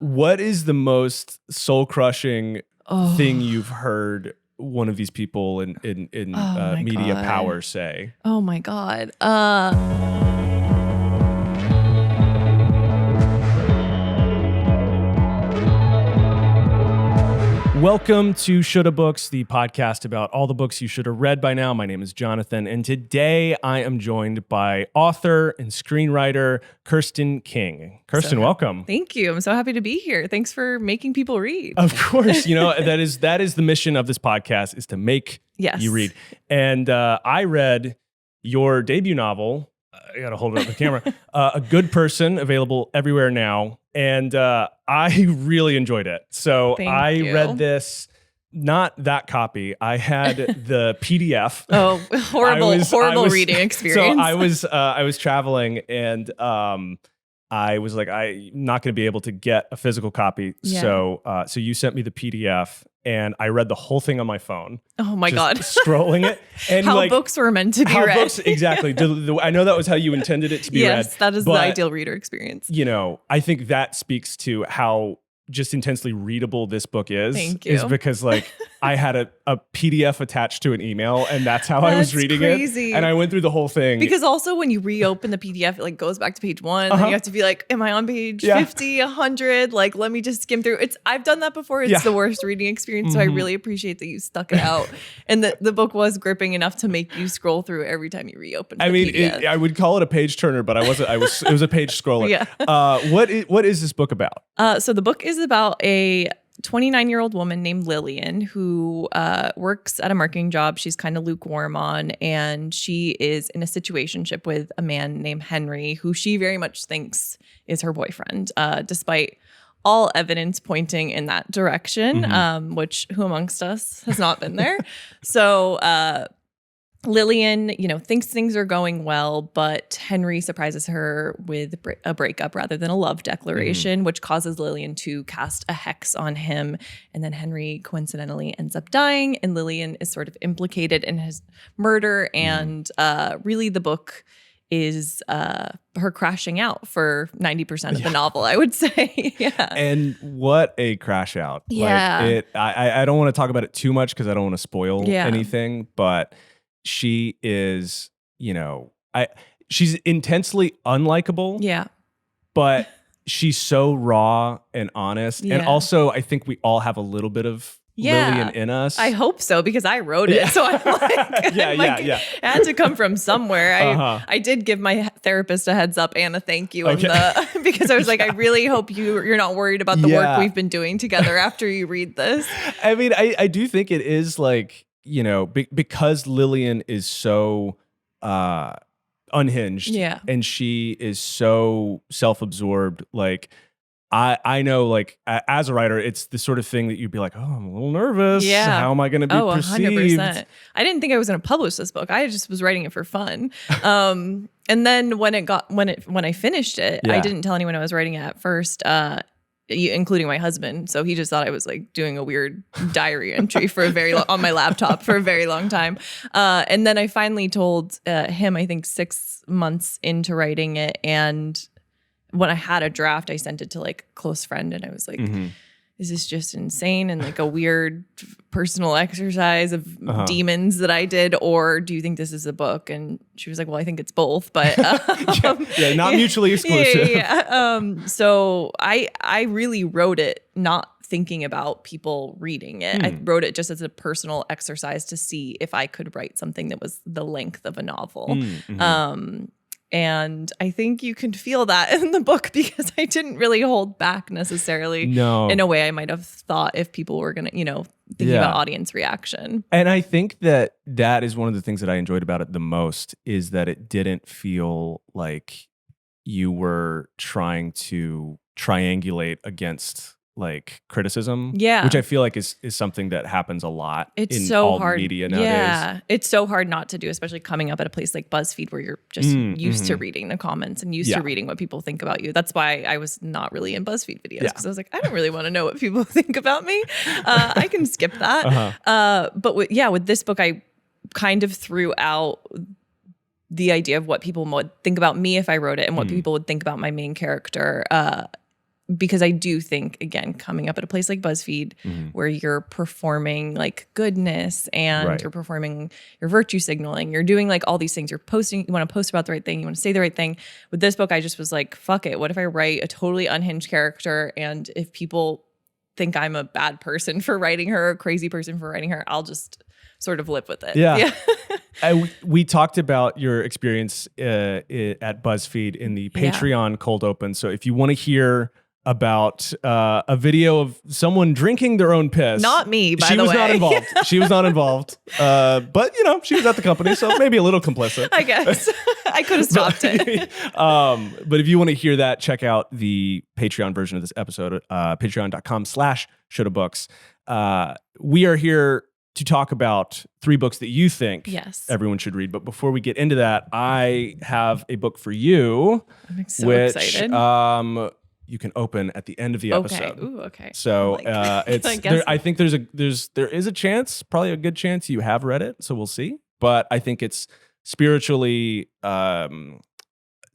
What is the most soul-crushing thing you've heard one of these people in media power say? Oh my God. Welcome to Shoulda Books, the podcast about all the books you should have read by now. My name is Jonathan, and today I am joined by author and screenwriter Kirsten King. Kirsten, welcome. Thank you. I'm so happy to be here. Thanks for making people read. Of course, that is the mission of this podcast, is to make you read. And I read your debut novel. I gotta hold it up the camera. A Good Person, available everywhere now. And I really enjoyed it. So I read this, not that copy. I had the PDF. Oh, horrible reading experience. So I was traveling, and I was like, I'm not going to be able to get a physical copy. Yeah. So you sent me the PDF, and I read the whole thing on my phone. Oh my God. Scrolling it. And how books were meant to be read. Books, exactly. I know that was how you intended it to be read. Yes, that is the ideal reader experience. I think that speaks to how just intensely readable this book is. Thank you. Is because I had a PDF attached to an email, and that's how I was reading it. And I went through the whole thing. Because also when you reopen the PDF, it goes back to page 1. And you have to be like, am I on page 50, 100? Let me just skim through. I've done that before. It's the worst reading experience. So I really appreciate that you stuck it out. And the book was gripping enough to make you scroll through every time you reopen the PDF. I would call it a page turner, but it was a page scroller. Yeah. What is this book about? So the book is about a 29-year-old woman named Lillian who works at a marketing job she's kind of lukewarm on, and she is in a situationship with a man named Henry, who she very much thinks is her boyfriend, despite all evidence pointing in that direction, which who amongst us has not been there? So Lillian, thinks things are going well, but Henry surprises her with a breakup rather than a love declaration, which causes Lillian to cast a hex on him. And then Henry coincidentally ends up dying, and Lillian is sort of implicated in his murder. And really the book is her crashing out for 90% of the novel, I would say. And what a crash out. Yeah. I don't want to talk about it too much because I don't want to spoil anything, but she is, she's intensely unlikable. Yeah. But she's so raw and honest. Yeah. And also, I think we all have a little bit of Lillian in us. I hope so, because I wrote it. So I'm like, it had to come from somewhere. I did give my therapist a heads up and a thank you because I was like, I really hope you're not worried about the work we've been doing together after you read this. I mean, I do think it is because Lillian is so unhinged, and she is so self-absorbed. I know, as a writer, it's the sort of thing that you'd be like, oh, I'm a little nervous. Yeah. How am I going to be perceived? 100%. I didn't think I was going to publish this book. I just was writing it for fun. And then when I finished it, I didn't tell anyone I was writing it at first. Including my husband. So he just thought I was doing a weird diary entry for on my laptop for a very long time. And then I finally told him, I think 6 months into writing it. And when I had a draft, I sent it to a close friend, and I was like, is this just insane and a weird personal exercise of demons that I did, or do you think this is a book? And she was like, well, I think it's both, but not mutually exclusive. So I really wrote it not thinking about people reading it. I wrote it just as a personal exercise to see if I could write something that was the length of a novel. And I think you can feel that in the book, because I didn't really hold back necessarily in a way I might have thought if people were going to, thinking about audience reaction. And I think that is one of the things that I enjoyed about it the most, is that it didn't feel like you were trying to triangulate against criticism, which I feel like is something that happens a lot in all media nowadays. Yeah, it's so hard not to do, especially coming up at a place like BuzzFeed where you're just used to reading the comments and used to reading what people think about you. That's why I was not really in BuzzFeed videos, because I was like, I don't really want to know what people think about me. I can skip that. But with this book, I kind of threw out the idea of what people would think about me if I wrote it, and what people would think about my main character. because I do think, again, coming up at a place like BuzzFeed where you're performing like goodness and you're performing your virtue signaling, you're doing like all these things, you're posting, you want to post about the right thing, you want to say the right thing. With this book, I just was like, fuck it. What if I write a totally unhinged character? And if people think I'm a bad person for writing her, a crazy person for writing her, I'll just sort of live with it. Yeah. We talked about your experience at BuzzFeed in the Patreon cold open. So if you want to hear about a video of someone drinking their own piss. Not me, by the way. She was not involved. She was not involved. But, she was at the company, so maybe a little complicit. I guess. I could have stopped it. But if you want to hear that, check out the Patreon version of this episode, patreon.com/Shoulda Books. We are here to talk about 3 books that you think everyone should read. But before we get into that, I have a book for you. I'm so excited. You can open at the end of the episode. Okay. Ooh, okay. So it's. I think there is a chance, probably a good chance, you have read it. So we'll see. But I think it's spiritually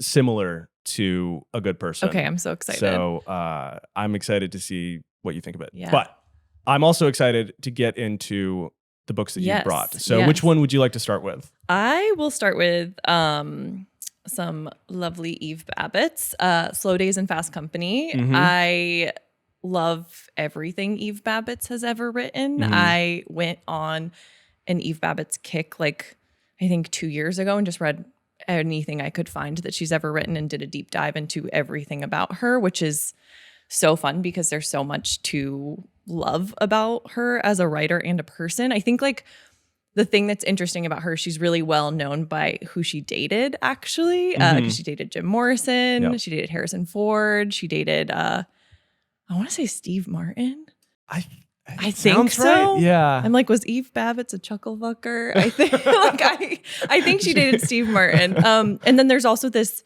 similar to A Good Person. Okay, I'm so excited. So I'm excited to see what you think of it. Yeah. But I'm also excited to get into the books that you brought. So which one would you like to start with? I will start with some lovely Eve Babitz, Slow Days and Fast Company. I love everything Eve Babitz has ever written. I went on an Eve Babitz kick like I think 2 years ago and just read anything I could find that she's ever written and did a deep dive into everything about her, which is so fun because there's so much to love about her as a writer and a person. I think like the thing that's interesting about her, she's really well known by who she dated, actually. She dated Jim Morrison. She dated Harrison Ford. She dated, I want to say Steve Martin. I think so. Right. Yeah. I'm like, was Eve Babitz a chuckle fucker? I think I think she dated Steve Martin. And then there's also this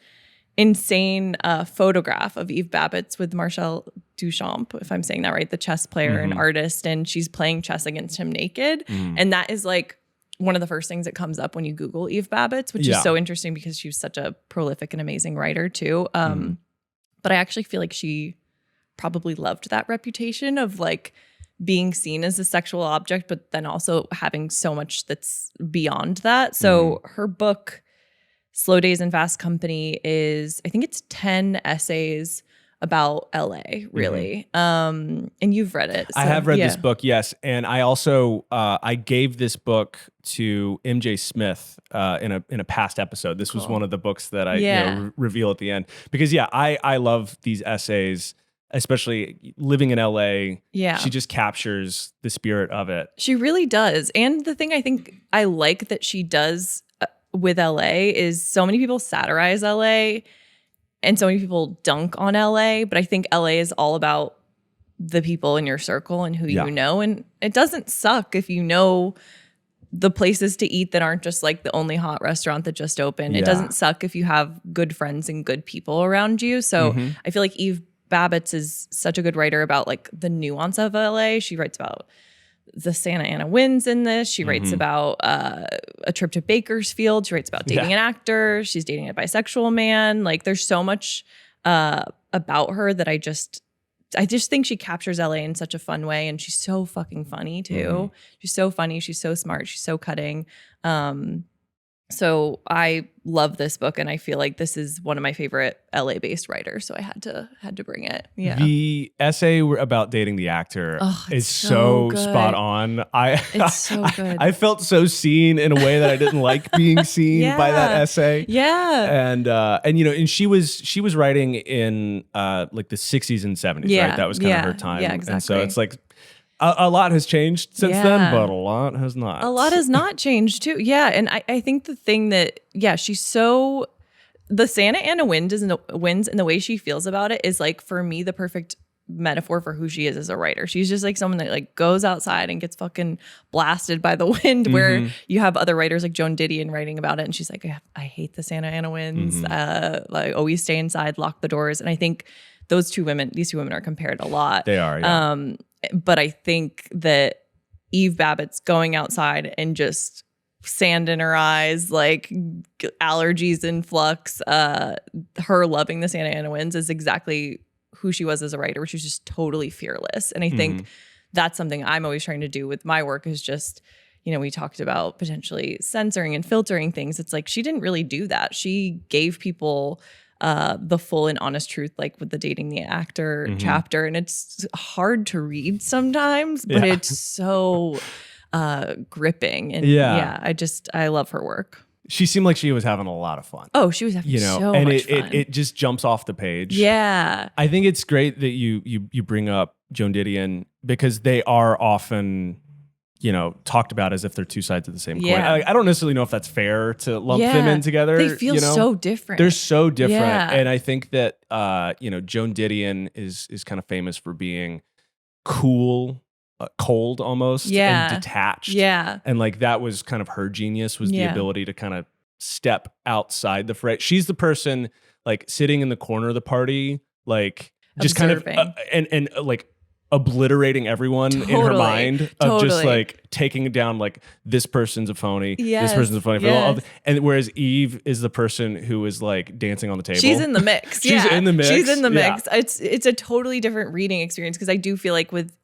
insane photograph of Eve Babitz with Marcel Duchamp, if I'm saying that right, the chess player and artist, and she's playing chess against him naked. And that is like one of the first things that comes up when you Google Eve Babitz, which is so interesting because she was such a prolific and amazing writer too. But I actually feel like she probably loved that reputation of like being seen as a sexual object, but then also having so much that's beyond that. So her book, Slow Days and Fast Company, is, I think it's 10 essays about LA, really. And you've read it. So, I have read this book, yes. And I also, I gave this book to MJ Smith in a past episode. This was one of the books that I reveal at the end. Because I love these essays, especially living in LA. Yeah. She just captures the spirit of it. She really does. And the thing I think I like that she does with LA is so many people satirize LA and so many people dunk on LA, but I think LA is all about the people in your circle and who you know. And it doesn't suck if you know the places to eat that aren't just like the only hot restaurant that just opened. It doesn't suck if you have good friends and good people around you. So I feel like Eve Babitz is such a good writer about like the nuance of LA. She writes about the Santa Ana winds in this. She writes about a trip to Bakersfield. She writes about dating an actor. She's dating a bisexual man. Like there's so much about her that I just think she captures LA in such a fun way. And she's so fucking funny too. She's so funny. She's so smart. She's so cutting. So I love this book, and I feel like this is one of my favorite LA-based writers. So I had to bring it. Yeah. The essay about dating the actor is so spot on. It's so good. I felt so seen in a way that I didn't like being seen by that essay. Yeah. And she was writing in like the 60s and 70s, right? That was kind of her time. Yeah, exactly. And so it's like a lot has changed since then, but a lot has not. A lot has not changed too. Yeah. And I think the thing that, she's so, the Santa Ana winds and the way she feels about it is like, for me, the perfect metaphor for who she is as a writer. She's just like someone that like goes outside and gets fucking blasted by the wind, where you have other writers like Joan Didion writing about it. And she's like, I hate the Santa Ana winds. Like always stay inside, lock the doors. And I think these two women are compared a lot. They are, yeah. But I think that Eve Babitz going outside and just sand in her eyes, like allergies in flux, her loving the Santa Ana winds is exactly who she was as a writer, where she was just totally fearless. And I think that's something I'm always trying to do with my work, is just, you know, we talked about potentially censoring and filtering things. It's like she didn't really do that. She gave people the full and honest truth, like with the dating the actor chapter. And it's hard to read sometimes, but it's so gripping. And I love her work. She seemed like she was having a lot of fun. Oh, she was having so much fun. It just jumps off the page. Yeah. I think it's great that you bring up Joan Didion, because they are often, you know, talked about as if they're two sides of the same coin. I don't necessarily know if that's fair to lump them in together. They feel so different. They're so different. Yeah. And I think that, you know, Joan Didion is kind of famous for being cool, cold almost, and detached. Yeah. And like that was kind of her genius, was the ability to kind of step outside the fray. She's the person like sitting in the corner of the party, like just observing. Kind of, and like obliterating everyone in her mind of just like taking it down, like this person's a phony, this person's a phony. And whereas Eve is the person who is like dancing on the table. She's in the mix. She's in the mix. She's in the mix. It's a totally different reading experience, because I do feel like with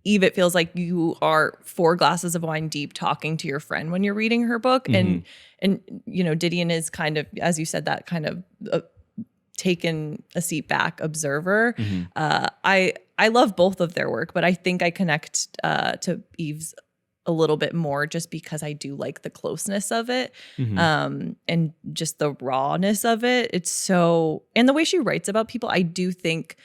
Eve, it feels like you are 4 glasses of wine deep talking to your friend when you're reading her book. And you know, Didion is kind of, as you said, that kind of taken a seat back observer. I love both of their work, but I think I connect to Eve's a little bit more, just because I do like the closeness of it, and just the rawness of it. It's so, and the way she writes about people, I do think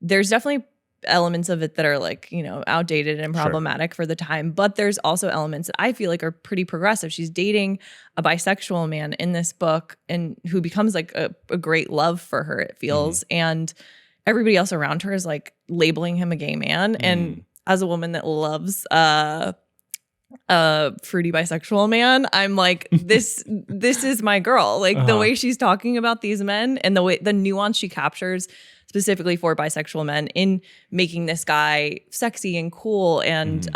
there's definitely elements of it that are like, you know, outdated and problematic for the time, but there's also elements that I feel like are pretty progressive. She's dating a bisexual man in this book, and who becomes like a great love for her, it feels. And everybody else around her is like labeling him a gay man. And as a woman that loves a fruity bisexual man, I'm like, this is my girl. Like the way she's talking about these men, and the nuance she captures specifically for bisexual men in making this guy sexy and cool and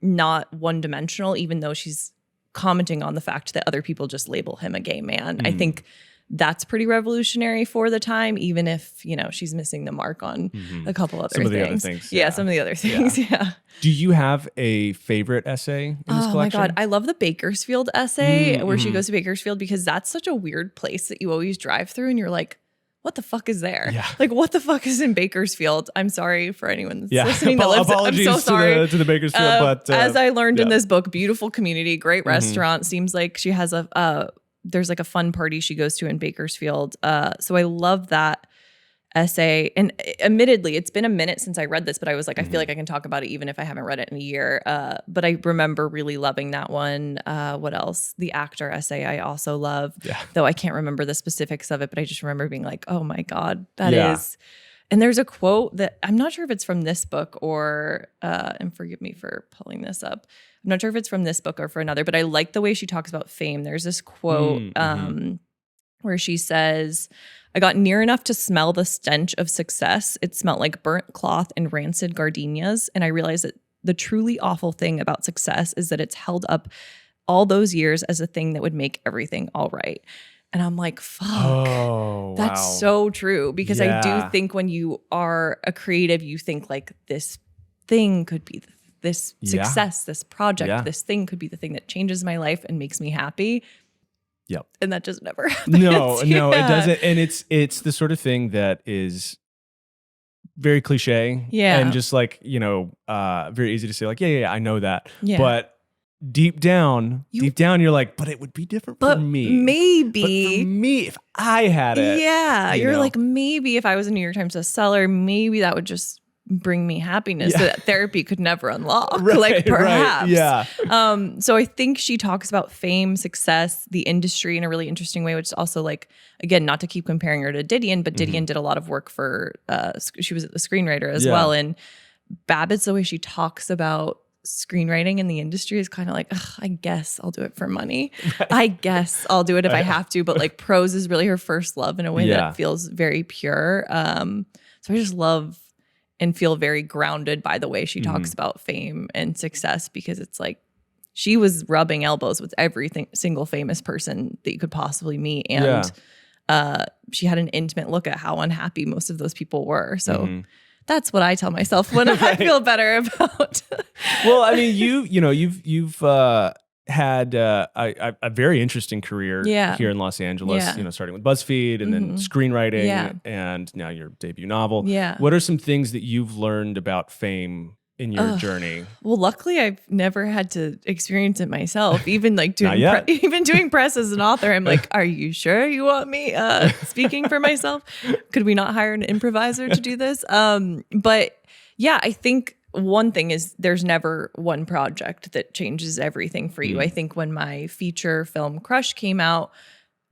not one-dimensional, even though she's commenting on the fact that other people just label him a gay man. I think that's pretty revolutionary for the time, even if, you know, she's missing the mark on a couple other things. Other things. Yeah, some of the other things. Yeah. Do you have a favorite essay in this collection? Oh my God. I love the Bakersfield essay where she goes to Bakersfield, because that's such a weird place that you always drive through and you're like, what the fuck is there? Yeah. Like, what the fuck is in Bakersfield? I'm sorry for anyone that's listening that lives. Apologies, I'm so sorry to the Bakersfield, but as I learned in this book, beautiful community, great restaurant. Seems like she has there's like a fun party she goes to in Bakersfield. So I love that essay. And admittedly, it's been a minute since I read this, but I was like, I feel like I can talk about it even if I haven't read it in a year. But I remember really loving that one. What else? The actor essay I also love, though I can't remember the specifics of it, but I just remember being like, oh my God, that is. And there's a quote that I'm not sure if it's from this book or, and forgive me for pulling this up, I'm not sure if it's from this book or for another, but I like the way she talks about fame. There's this quote where she says, I got near enough to smell the stench of success. It smelled like burnt cloth and rancid gardenias. And I realized that the truly awful thing about success is that it's held up all those years as a thing that would make everything all right. And I'm like, fuck, that's so true. Because I do think when you are a creative, you think like this thing could be this success, this project, this thing could be the thing that changes my life and makes me happy. Yep. And that just never happens. No, it doesn't. And it's the sort of thing that is very cliche. Yeah. And just like, you know, very easy to say like, yeah, I know that. Yeah. But deep down, you're like, but it would be different for me. Maybe. But for me, if I had it. Yeah. You're like, maybe if I was a New York Times bestseller, maybe that would just bring me happiness that therapy could never unlock. Like perhaps. So I think she talks about fame, success, the industry in a really interesting way, which is also like, again, not to keep comparing her to Didion, but Didion did a lot of work for, she was a screenwriter as well. And Babitz, the way she talks about screenwriting in the industry is kind of like, I guess I'll do it for money. I guess I'll do it if I have to. But like prose is really her first love in a way that feels very pure. So I just love and feel very grounded by the way she talks about fame and success, because it's like she was rubbing elbows with every single famous person that you could possibly meet. And she had an intimate look at how unhappy most of those people were. So that's what I tell myself when I feel better about. Well, I mean, you've had a very interesting career here in Los Angeles, starting with BuzzFeed and then screenwriting and now your debut novel. Yeah. What are some things that you've learned about fame in your journey? Well, luckily I've never had to experience it myself. Even like doing press as an author, I'm like, are you sure you want me speaking for myself? Could we not hire an improviser to do this? But yeah, I think one thing is there's never one project that changes everything for you. I think when my feature film Crush came out,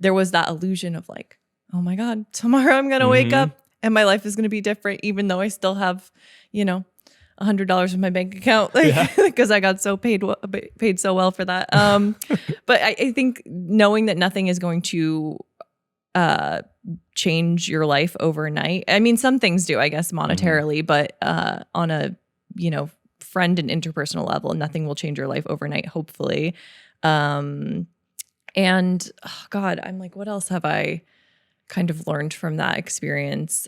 there was that illusion of like, oh my God, tomorrow I'm going to wake up and my life is going to be different, even though I still have, $100 in my bank account, because I got paid so well for that. But I think knowing that nothing is going to change your life overnight. I mean, some things do, I guess, monetarily, but on a friend and interpersonal level, nothing will change your life overnight, hopefully. And God, I'm like, what else have I kind of learned from that experience?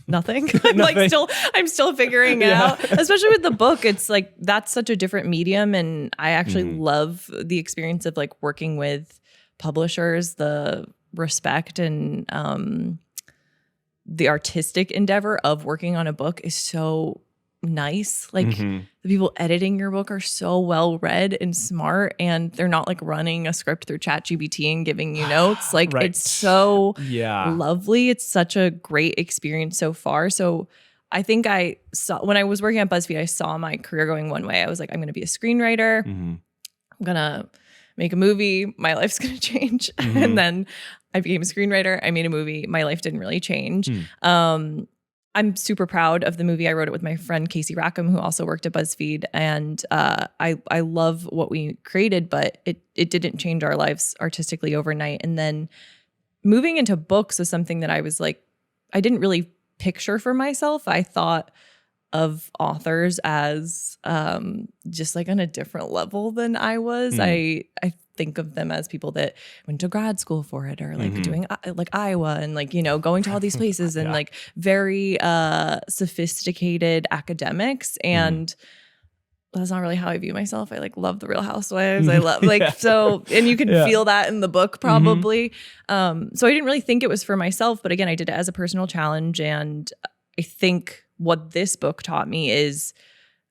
Nothing. I'm still figuring it out, especially with the book. It's like, that's such a different medium. And I actually love the experience of like working with publishers, the respect and the artistic endeavor of working on a book is so nice. Like the people editing your book are so well read and smart, and they're not like running a script through ChatGPT and giving you notes. Like it's so lovely. It's such a great experience so far. So I think I saw, when I was working at BuzzFeed, I saw my career going one way. I was like, I'm going to be a screenwriter. I'm going to make a movie. My life's going to change. And then I became a screenwriter. I made a movie. My life didn't really change. I'm super proud of the movie. I wrote it with my friend Casey Rackham, who also worked at BuzzFeed. And I love what we created, but it didn't change our lives artistically overnight. And then moving into books was something that I was like, I didn't really picture for myself. I thought of authors as just like on a different level than I was. I think of them as people that went to grad school for it, or like doing like Iowa and like, going to all these places and like very sophisticated academics. And that's not really how I view myself. I like love the Real Housewives. I love so, and you can feel that in the book probably. So I didn't really think it was for myself, but again, I did it as a personal challenge. And I think what this book taught me is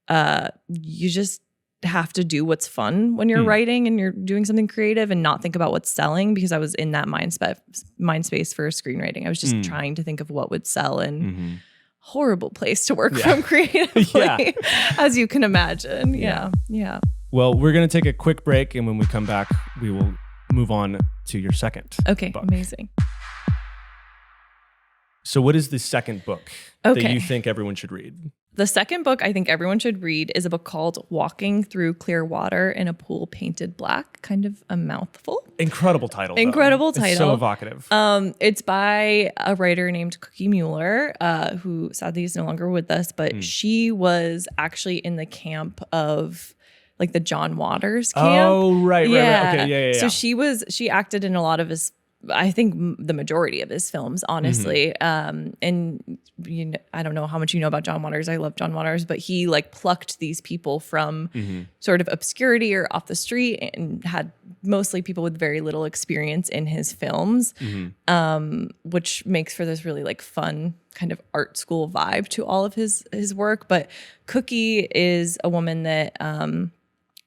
you just have to do what's fun when you're writing and you're doing something creative, and not think about what's selling, because I was in that mind space for screenwriting. I was just trying to think of what would sell, and horrible place to work from creatively, as you can imagine. Yeah. Well, we're going to take a quick break, and when we come back, we will move on to your second book. Amazing. So what is the second book that you think everyone should read? The second book I think everyone should read is a book called Walking Through Clear Water in a Pool Painted Black. Kind of a mouthful. Incredible title. It's so evocative. It's by a writer named Cookie Mueller, who sadly is no longer with us, but she was actually in the camp of like the John Waters camp. Oh, right. Okay, yeah. So she acted in a lot of his, I think the majority of his films, honestly. And I don't know how much you know about John Waters. I love John Waters, but he like plucked these people from sort of obscurity or off the street, and had mostly people with very little experience in his films, which makes for this really like fun kind of art school vibe to all of his work. But Cookie is a woman that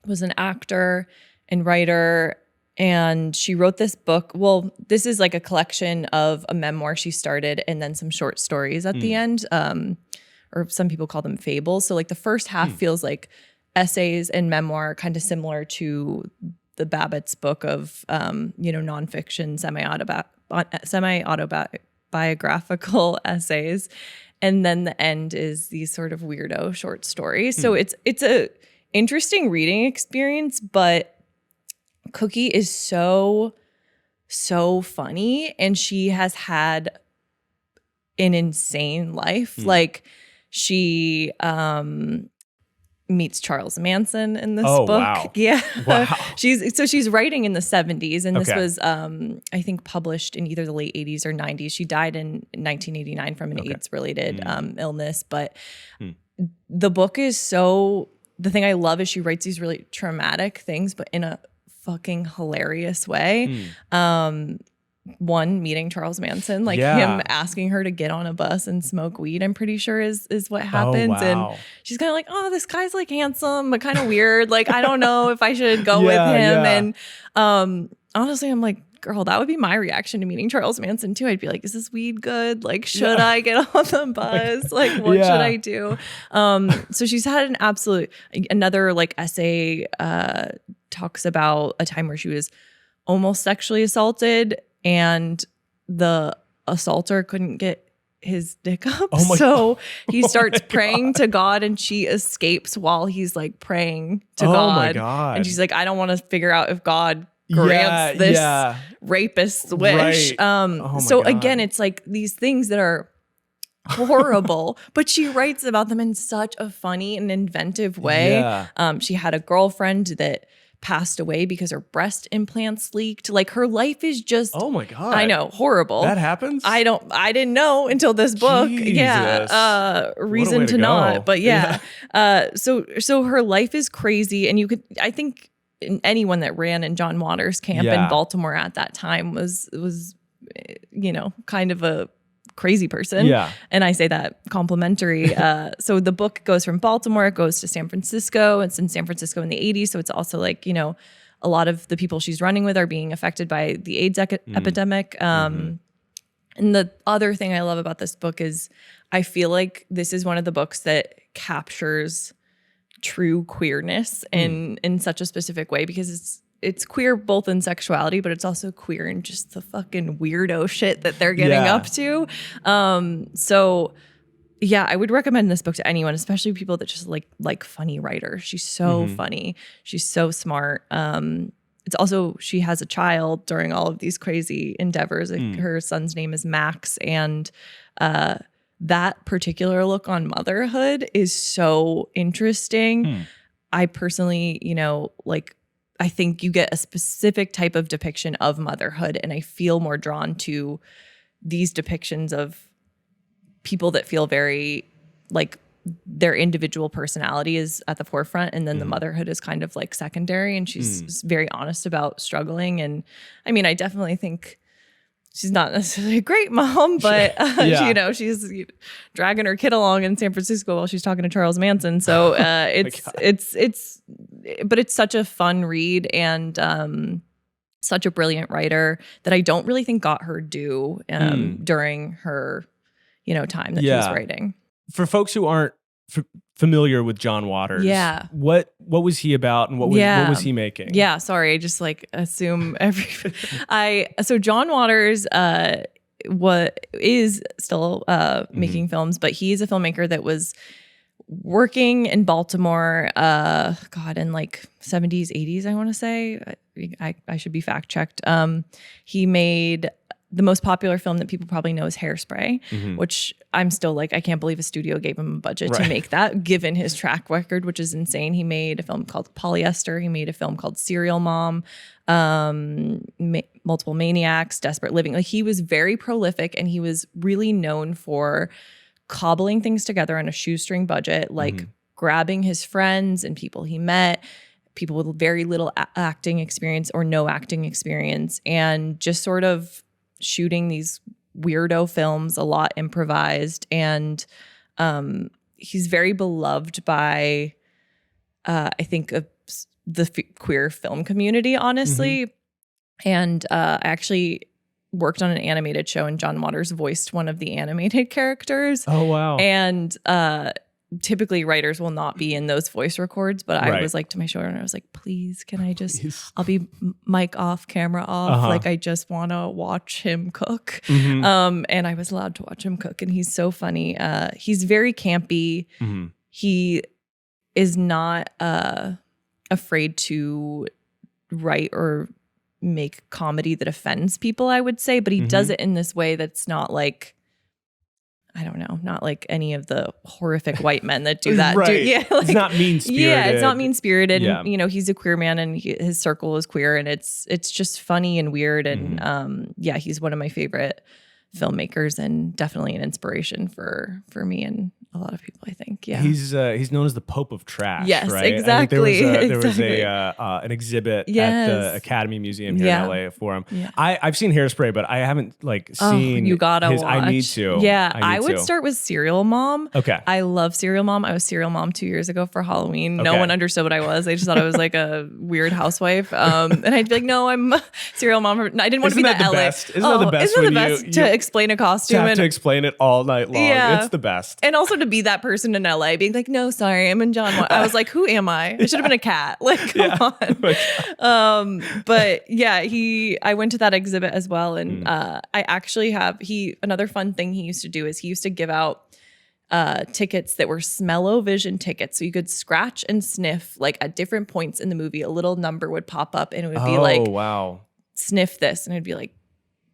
was an actor and writer, and she wrote this book. Well, this is like a collection of a memoir she started, and then some short stories at the end, or some people call them fables. So like the first half feels like essays and memoir, kind of similar to the Babitz book of, nonfiction, semi-autobiographical essays. And then the end is these sort of weirdo short stories. So it's a interesting reading experience, but Cookie is so funny, and she has had an insane life. Like she meets Charles Manson in this book. Wow. Yeah. Wow. she's writing in the 70s, and this was I think published in either the late 80s or 90s. She died in 1989 from an AIDS related illness, but the book is the thing I love is she writes these really traumatic things, but in a fucking hilarious way. One, meeting Charles Manson, like him asking her to get on a bus and smoke weed, I'm pretty sure is what happens. And she's kind of like, oh, this guy's like handsome, but kind of weird. Like, I don't know if I should go with him. And honestly, I'm like, girl, that would be my reaction to meeting Charles Manson too. I'd be like, is this weed good? Like, should I get on the bus? Like, what should I do? So she's had another like essay talks about a time where she was almost sexually assaulted, and the assaulter couldn't get his dick up. So he starts praying to God, and she escapes while he's like praying to God. Oh my God. And she's like, I don't want to figure out if God grants this rapist's wish. So again, it's like these things that are horrible, but she writes about them in such a funny and inventive way. She had a girlfriend that passed away because her breast implants leaked. Like, her life is just, oh my God, I know, horrible. That happens? I didn't know until this book. Jesus. Reason to not, but so her life is crazy. And I think anyone that ran in John Waters' camp in Baltimore at that time was kind of a crazy person. Yeah. And I say that complimentary. So the book goes from Baltimore, it goes to San Francisco. It's in San Francisco in the 80s. So it's also like, a lot of the people she's running with are being affected by the AIDS epidemic. And the other thing I love about this book is I feel like this is one of the books that captures true queerness in such a specific way, because it's queer both in sexuality, but it's also queer in just the fucking weirdo shit that they're getting up to. So yeah, I would recommend this book to anyone, especially people that just like funny writers. She's so funny. She's so smart. It's also, she has a child during all of these crazy endeavors. Her son's name is Max. And that particular look on motherhood is so interesting. I personally, I think you get a specific type of depiction of motherhood, and I feel more drawn to these depictions of people that feel very like their individual personality is at the forefront, and then the motherhood is kind of like secondary. And she's very honest about struggling. And I mean, I definitely think she's not necessarily a great mom, but she's dragging her kid along in San Francisco while she's talking to Charles Manson. So but it's such a fun read, and such a brilliant writer that I don't really think got her due during her time that she was writing. For folks who aren't familiar with John Waters, what was he about, and what was he making? Yeah, sorry, I just assume so John Waters is still making films, but he's a filmmaker that was working in Baltimore, in 70s, 80s, I want to say. I should be fact checked. He made the most popular film that people probably know is Hairspray, which I'm still I can't believe a studio gave him a budget to make that, given his track record, which is insane. He made a film called Polyester. He made a film called Serial Mom, Multiple Maniacs, Desperate Living. He was very prolific, and he was really known for cobbling things together on a shoestring budget, grabbing his friends and people he met, people with very little acting experience or no acting experience, and just sort of shooting these weirdo films, a lot improvised. And he's very beloved by, I think, the queer film community, honestly. And I actually worked on an animated show, and John Waters voiced one of the animated characters. Oh, wow. And typically writers will not be in those voice records, but I was to my showrunner, I was like, please, can I I'll be mic off, camera off. I just want to watch him cook. And I was allowed to watch him cook, and he's so funny. He's very campy. He is not afraid to write or make comedy that offends people, I would say, but he does it in this way that's not I don't know, not like any of the horrific white men that do that. Right. Like, it's not mean-spirited. Yeah, it's not mean-spirited. Yeah. You know, he's a queer man and his circle is queer, and it's just funny and weird. And he's one of my favorite filmmakers and definitely an inspiration for me and a lot of people, I think. Yeah. He's known as the Pope of Trash. Yes, right? exactly. There was an exhibit at the Academy Museum here in LA for him. Yeah. I've seen Hairspray, but I haven't seen you gotta watch. I need to. Yeah. I would start with Serial Mom. Okay. I love Serial Mom. I was Serial Mom 2 years ago for Halloween. Okay. No one understood what I was. They just thought I was like a weird housewife. And I'd be like, no, I'm Serial Mom. I didn't want to be that LA. Best? Isn't that the best? Isn't that the best to explain a costume? To explain it all night long. Yeah. It's the best. And also to be that person in LA being like, no, sorry, I'm in John. I was like, who am I? I should have been a cat. Like, come on. But yeah, I went to that exhibit as well. And I actually have, another fun thing he used to do is he used to give out tickets that were smell-o-vision tickets. So you could scratch and sniff, like at different points in the movie, a little number would pop up and it would be like, wow, sniff this. And it'd be like,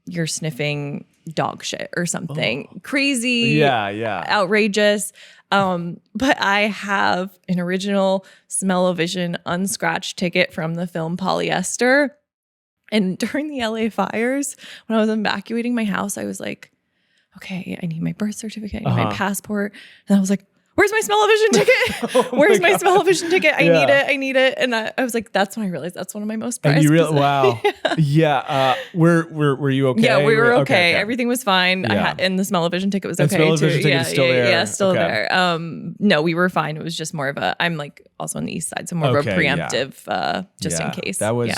you're sniffing dog shit or something crazy. Yeah. Outrageous. But I have an original smell-o-vision unscratched ticket from the film Polyester. And during the LA fires, when I was evacuating my house, I was like, okay, I need my birth certificate, I need my passport. And I was like, where's my smell-o-vision ticket? Where's my smell-o-vision ticket? I need it. And I was like, that's when I realized that's one of my most prized possessions. Wow. Yeah. Were you okay? Yeah, we were okay. Everything was fine. And the smell-o-vision ticket was okay too. Ticket is still there. Yeah, still there. No, we were fine. It was just more of I'm like also on the east side, so more of a preemptive just in case. That was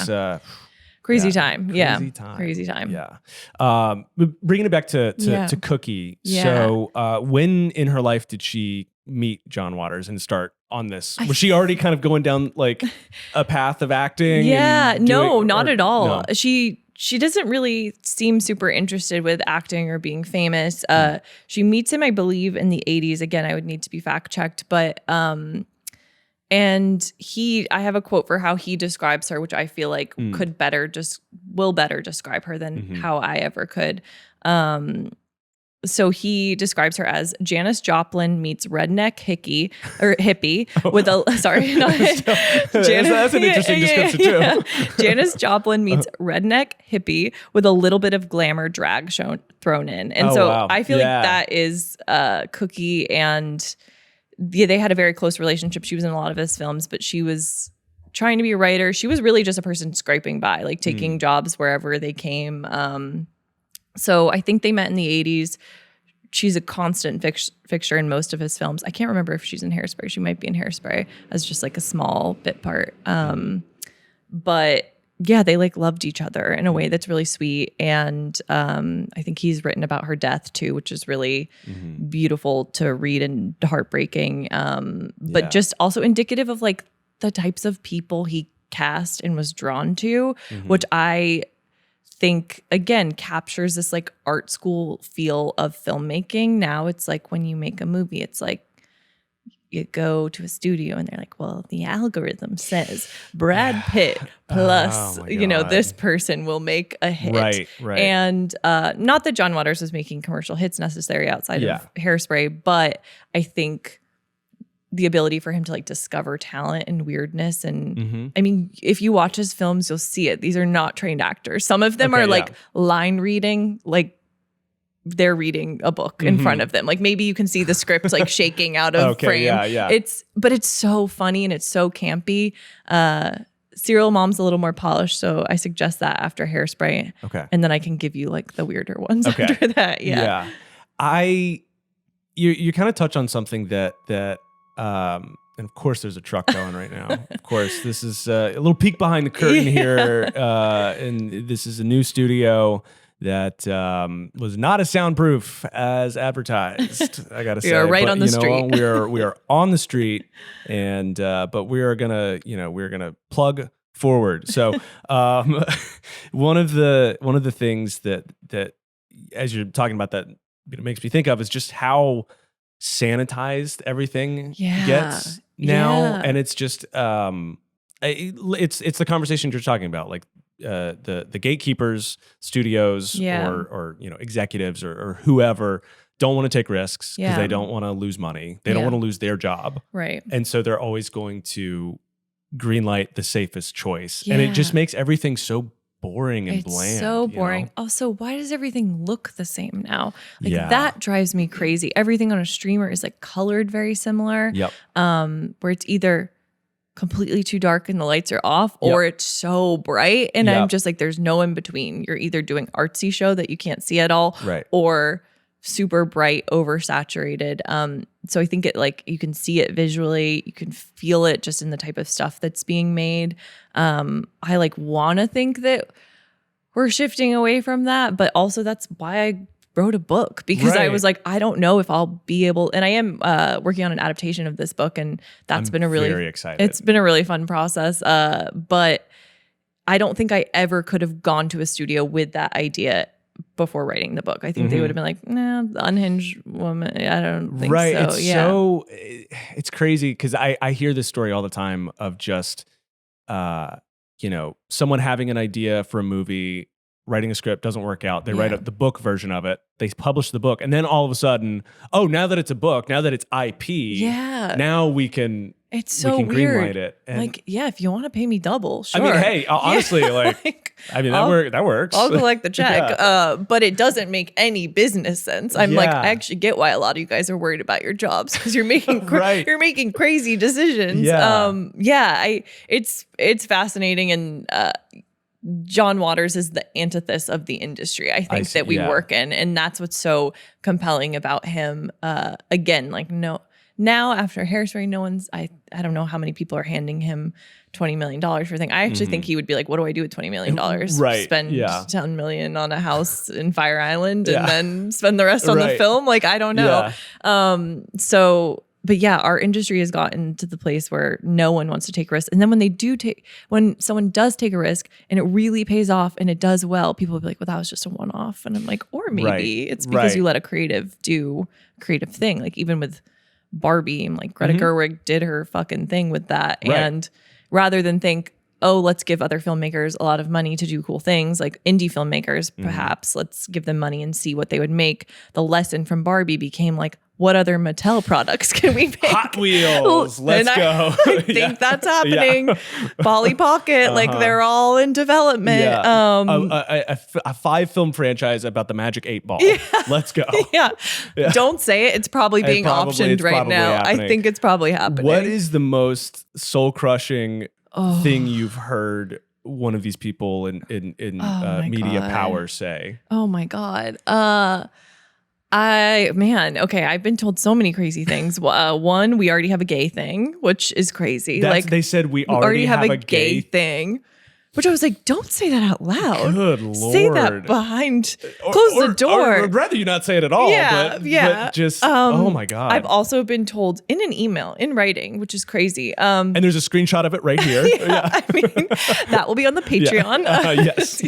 crazy time. Crazy time. Yeah. Bringing it back to Cookie. Yeah. So when in her life did she meet John Waters and start on this? Was she already kind of going down like a path of acting? Yeah, not at all. No. She doesn't really seem super interested with acting or being famous. She meets him, I believe, in the 80s. Again, I would need to be fact checked, but and I have a quote for how he describes her, which I feel like will better describe her than how I ever could. So he describes her as Janis Joplin meets redneck hippie with a sorry, not Janis. That's an interesting description too. Janis Joplin meets redneck hippie with a little bit of glamour drag thrown in, and I feel like that is Cookie and. Yeah, they had a very close relationship. She was in a lot of his films, but she was trying to be a writer. She was really just a person scraping by, like taking jobs wherever they came. So I think they met in the 80s. She's a constant fixture in most of his films. I can't remember if she's in Hairspray. She might be in Hairspray as just like a small bit part. But yeah, they like loved each other in a way that's really sweet. And I think he's written about her death too, which is really beautiful to read and heartbreaking. But just also indicative of like the types of people he cast and was drawn to, which I think again captures this like art school feel of filmmaking. Now it's like when you make a movie, it's like you go to a studio and they're like, well, the algorithm says Brad Pitt plus, this person will make a hit. Right. And not that John Waters was making commercial hits necessarily outside of Hairspray, but I think the ability for him to like discover talent and weirdness. And I mean, if you watch his films, you'll see it. These are not trained actors. Some of them are like line reading, like they're reading a book in front of them. Like maybe you can see the script like shaking out of frame. Yeah. But it's so funny and it's so campy. Serial Mom's a little more polished, so I suggest that after Hairspray. Okay. And then I can give you like the weirder ones after that. Yeah. You kind of touch on something that and of course there's a truck going right now. Of course, this is a little peek behind the curtain here. And this is a new studio that was not as soundproof as advertised. I gotta say, we are right on the street. We are on the street, and but we're gonna plug forward. So one of the things that as you're talking about that it makes me think of is just how sanitized everything gets now, and it's just it's the conversation you're talking about, like. The gatekeepers, studios, or executives or whoever don't want to take risks because they don't want to lose money. They don't want to lose their job. Right. And so they're always going to greenlight the safest choice. And it just makes everything so boring and bland. It's so boring. Also, why does everything look the same now? Like that drives me crazy. Everything on a streamer is like colored very similar. Yep. Where it's either completely too dark and the lights are off, or it's so bright. And I'm just like, there's no in between. You're either doing artsy show that you can't see at all, or super bright, oversaturated. So I think it like you can see it visually, you can feel it just in the type of stuff that's being made. I like want to think that we're shifting away from that, but also that's why I wrote a book, because I was like, I don't know if I'll be able, and I am working on an adaptation of this book, and that's been a really very excited. It's been a really fun process. But I don't think I ever could have gone to a studio with that idea before writing the book. I think they would have been like, nah, the unhinged woman. I don't think so. It's crazy because I hear this story all the time of just, someone having an idea for a movie, writing a script, doesn't work out. They write up the book version of it. They publish the book. And then all of a sudden, now that it's a book, now that it's IP, now we can It's so weird. Greenlight it. And like, if you want to pay me double, sure. I mean, hey, honestly, that works. I'll collect the check. But it doesn't make any business sense. I'm like, I actually get why a lot of you guys are worried about your jobs, because you're making you're making crazy decisions. It's fascinating, and John Waters is the antithesis of the industry, I think, that we work in. And that's what's so compelling about him. Again, like, now after Hairspray, no one's, I don't know how many people are handing him $20 million for a thing. I actually think he would be like, what do I do with $20 million? Spend $10 million on a house in Fire Island and then spend the rest on the film? Like, I don't know. But our industry has gotten to the place where no one wants to take risks. And then when someone does take a risk and it really pays off and it does well, people will be like, well, that was just a one-off. And I'm like, or maybe it's because you let a creative do a creative thing. Like even with Barbie, I'm like, Greta Gerwig did her fucking thing with that. And rather than think, let's give other filmmakers a lot of money to do cool things, like indie filmmakers, perhaps let's give them money and see what they would make. The lesson from Barbie became like, what other Mattel products can we make? Hot Wheels. Let's go. I think that's happening. Polly Pocket, like they're all in development. A 5-film franchise about the Magic 8 Ball. Let's go. Don't say it. It's probably being optioned right now. Happening. I think it's probably happening. What is the most soul-crushing thing you've heard one of these people in media power say? Oh my God. I've been told so many crazy things. One, we already have a gay thing, which is crazy. They said we already have a gay thing, which I was like, don't say that out loud. Good Lord. Say that behind, close the door. I'd rather you not say it at all. But just, oh my God. I've also been told in an email, in writing, which is crazy. And there's a screenshot of it right here. I mean, that will be on the Patreon. Yes.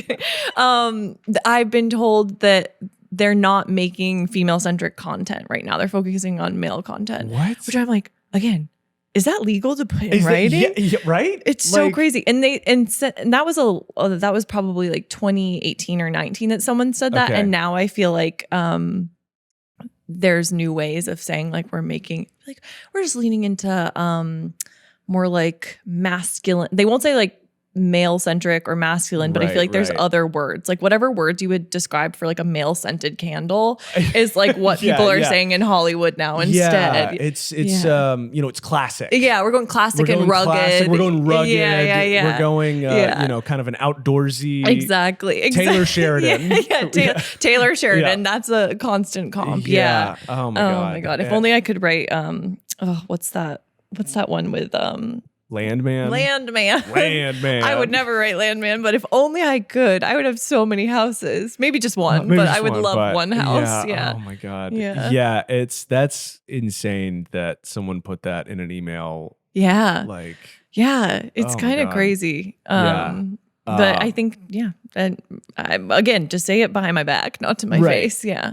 I've been told that they're not making female-centric content right now. They're focusing on male content. What? Which I'm like, again, is that legal to put in writing? Right? It's so crazy. And that was probably like 2018 or 19 that someone said that. And now I feel like there's new ways of saying like we're just leaning into more like masculine. They won't say like male-centric or masculine, but I feel like there's other words, like whatever words you would describe for like a male-scented candle is like what people are saying in Hollywood now instead. It's it's classic. We're going classic and rugged. We're going rugged. We're going kind of an outdoorsy. Exactly. Taylor Sheridan. Taylor Sheridan. That's a constant comp. Oh my God. If only I could write what's that one with Landman. I would never write Landman, but if only I could, I would have so many houses. Maybe just one, but I would love one house. Yeah. Oh my God. Yeah. That's insane that someone put that in an email. Yeah. It's kind of crazy. But I think, and again, just say it behind my back, not to my face. Yeah.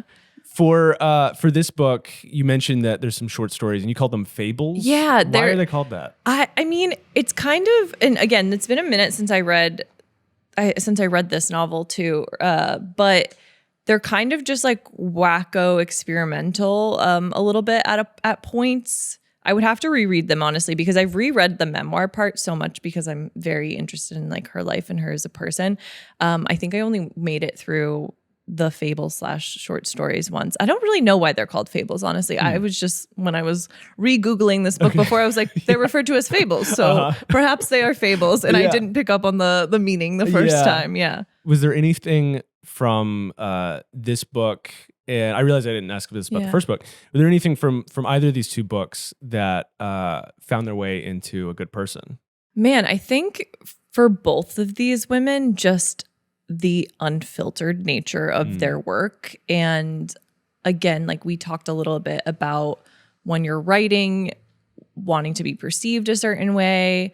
For this book, you mentioned that there's some short stories and you called them fables. Yeah. Why are they called that? I mean, it's kind of, and again, it's been a minute since I read this novel too. But they're kind of just like wacko experimental a little bit at points. I would have to reread them, honestly, because I've reread the memoir part so much because I'm very interested in like her life and her as a person. I think I only made it through the fables/short stories once. I don't really know why they're called fables, honestly. I was just, when I was re-Googling this book before, I was like, they're referred to as fables. So perhaps they are fables. And I didn't pick up on the meaning the first time. Yeah. Was there anything from this book, and I realized I didn't ask this about the first book, was there anything from either of these two books that found their way into A Good Person? Man, I think for both of these women, just the unfiltered nature of their work. And again, like we talked a little bit about when you're writing, wanting to be perceived a certain way,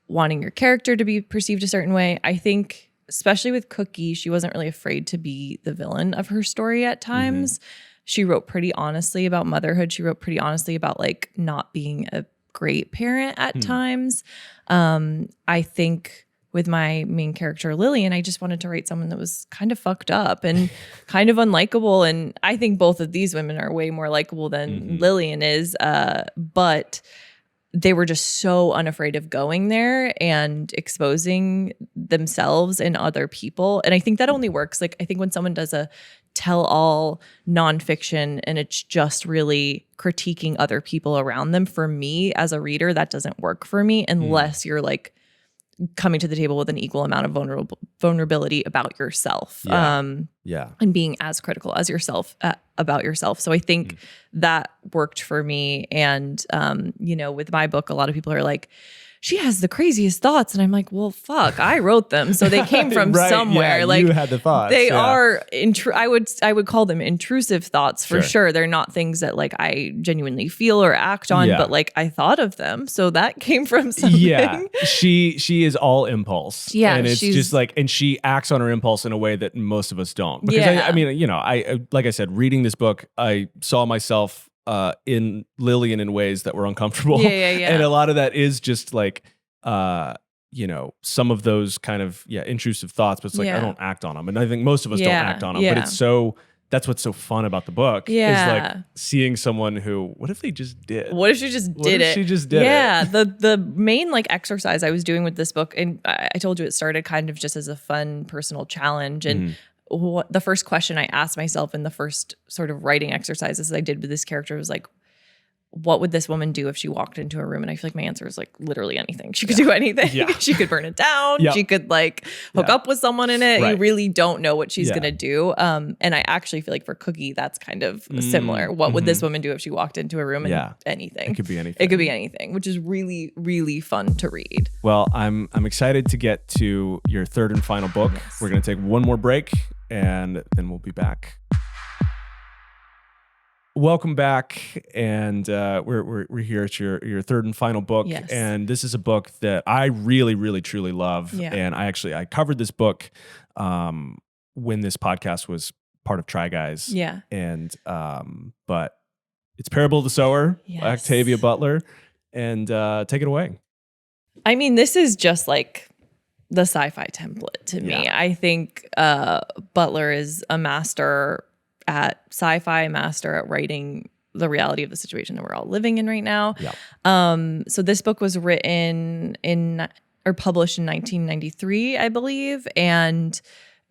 wanting your character to be perceived a certain way. I think especially with Cookie, she wasn't really afraid to be the villain of her story at times. She wrote pretty honestly about motherhood. She wrote pretty honestly about like not being a great parent at times. I think with my main character, Lillian, I just wanted to write someone that was kind of fucked up and kind of unlikable. And I think both of these women are way more likable than Lillian is. But they were just so unafraid of going there and exposing themselves and other people. And I think that only works. Like, I think when someone does a tell-all nonfiction and it's just really critiquing other people around them, for me as a reader, that doesn't work for me unless you're like coming to the table with an equal amount of vulnerability about yourself. And being as critical as yourself about yourself. So I think that worked for me. And, you know, with my book, a lot of people are like, she has the craziest thoughts. And I'm like, well, fuck, I wrote them. So they came from somewhere. Yeah, like you had the thoughts. They are, I would call them intrusive thoughts for sure. They're not things that like I genuinely feel or act on, but like I thought of them. So that came from something. Yeah. She is all impulse. Yeah. And it's just like, and she acts on her impulse in a way that most of us don't. Because I mean, you know, I like I said, reading this book, I saw myself in Lillian in ways that were uncomfortable. And a lot of that is just like, you know, some of those kind of, intrusive thoughts, but it's like, I don't act on them. And I think most of us don't act on them, but it's so, that's what's so fun about the book is like seeing someone who, what if they just did? What if she just did it? She just did it. Yeah. The main like exercise I was doing with this book, and I told you it started kind of just as a fun personal challenge. And the first question I asked myself in the first sort of writing exercises I did with this character was like, what would this woman do if she walked into a room? And I feel like my answer is like literally anything. She could do anything. She could burn it down. She could like hook up with someone in it. You really don't know what she's going to do. And I actually feel like for Cookie, that's kind of similar. What would this woman do if she walked into a room and anything? It could be anything. It could be anything, which is really, really fun to read. Well, I'm excited to get to your third and final book. We're going to take one more break and then we'll be back. Welcome back, and we're here at your third and final book, and this is a book that I really, really, truly love, and I covered this book when this podcast was part of Try Guys, and but it's Parable of the Sower by Octavia Butler, and take it away. I mean, this is just like the sci-fi template to me. I think Butler is a master at sci-fi, master at writing the reality of the situation that we're all living in right now. So this book was written published in 1993, I believe, and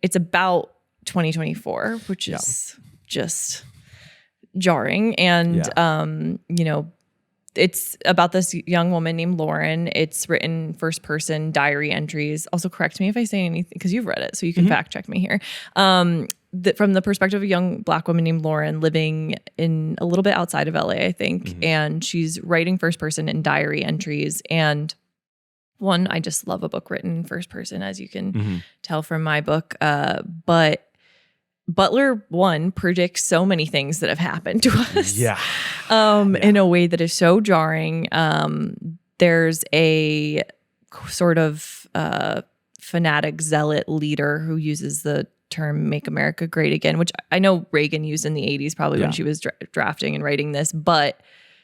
it's about 2024, which is just jarring. And you know, it's about this young woman named Lauren. It's written first person diary entries. Also, correct me if I say anything because you've read it, so you can fact check me here. From the perspective of a young Black woman named Lauren living in a little bit outside of LA, I think. And she's writing first person in diary entries. And one, I just love a book written in first person, as you can tell from my book. But Butler, one, predicts so many things that have happened to us in a way that is so jarring. There's a sort of fanatic zealot leader who uses the term "Make America Great Again," which I know Reagan used in the 80s probably when she was drafting and writing this, but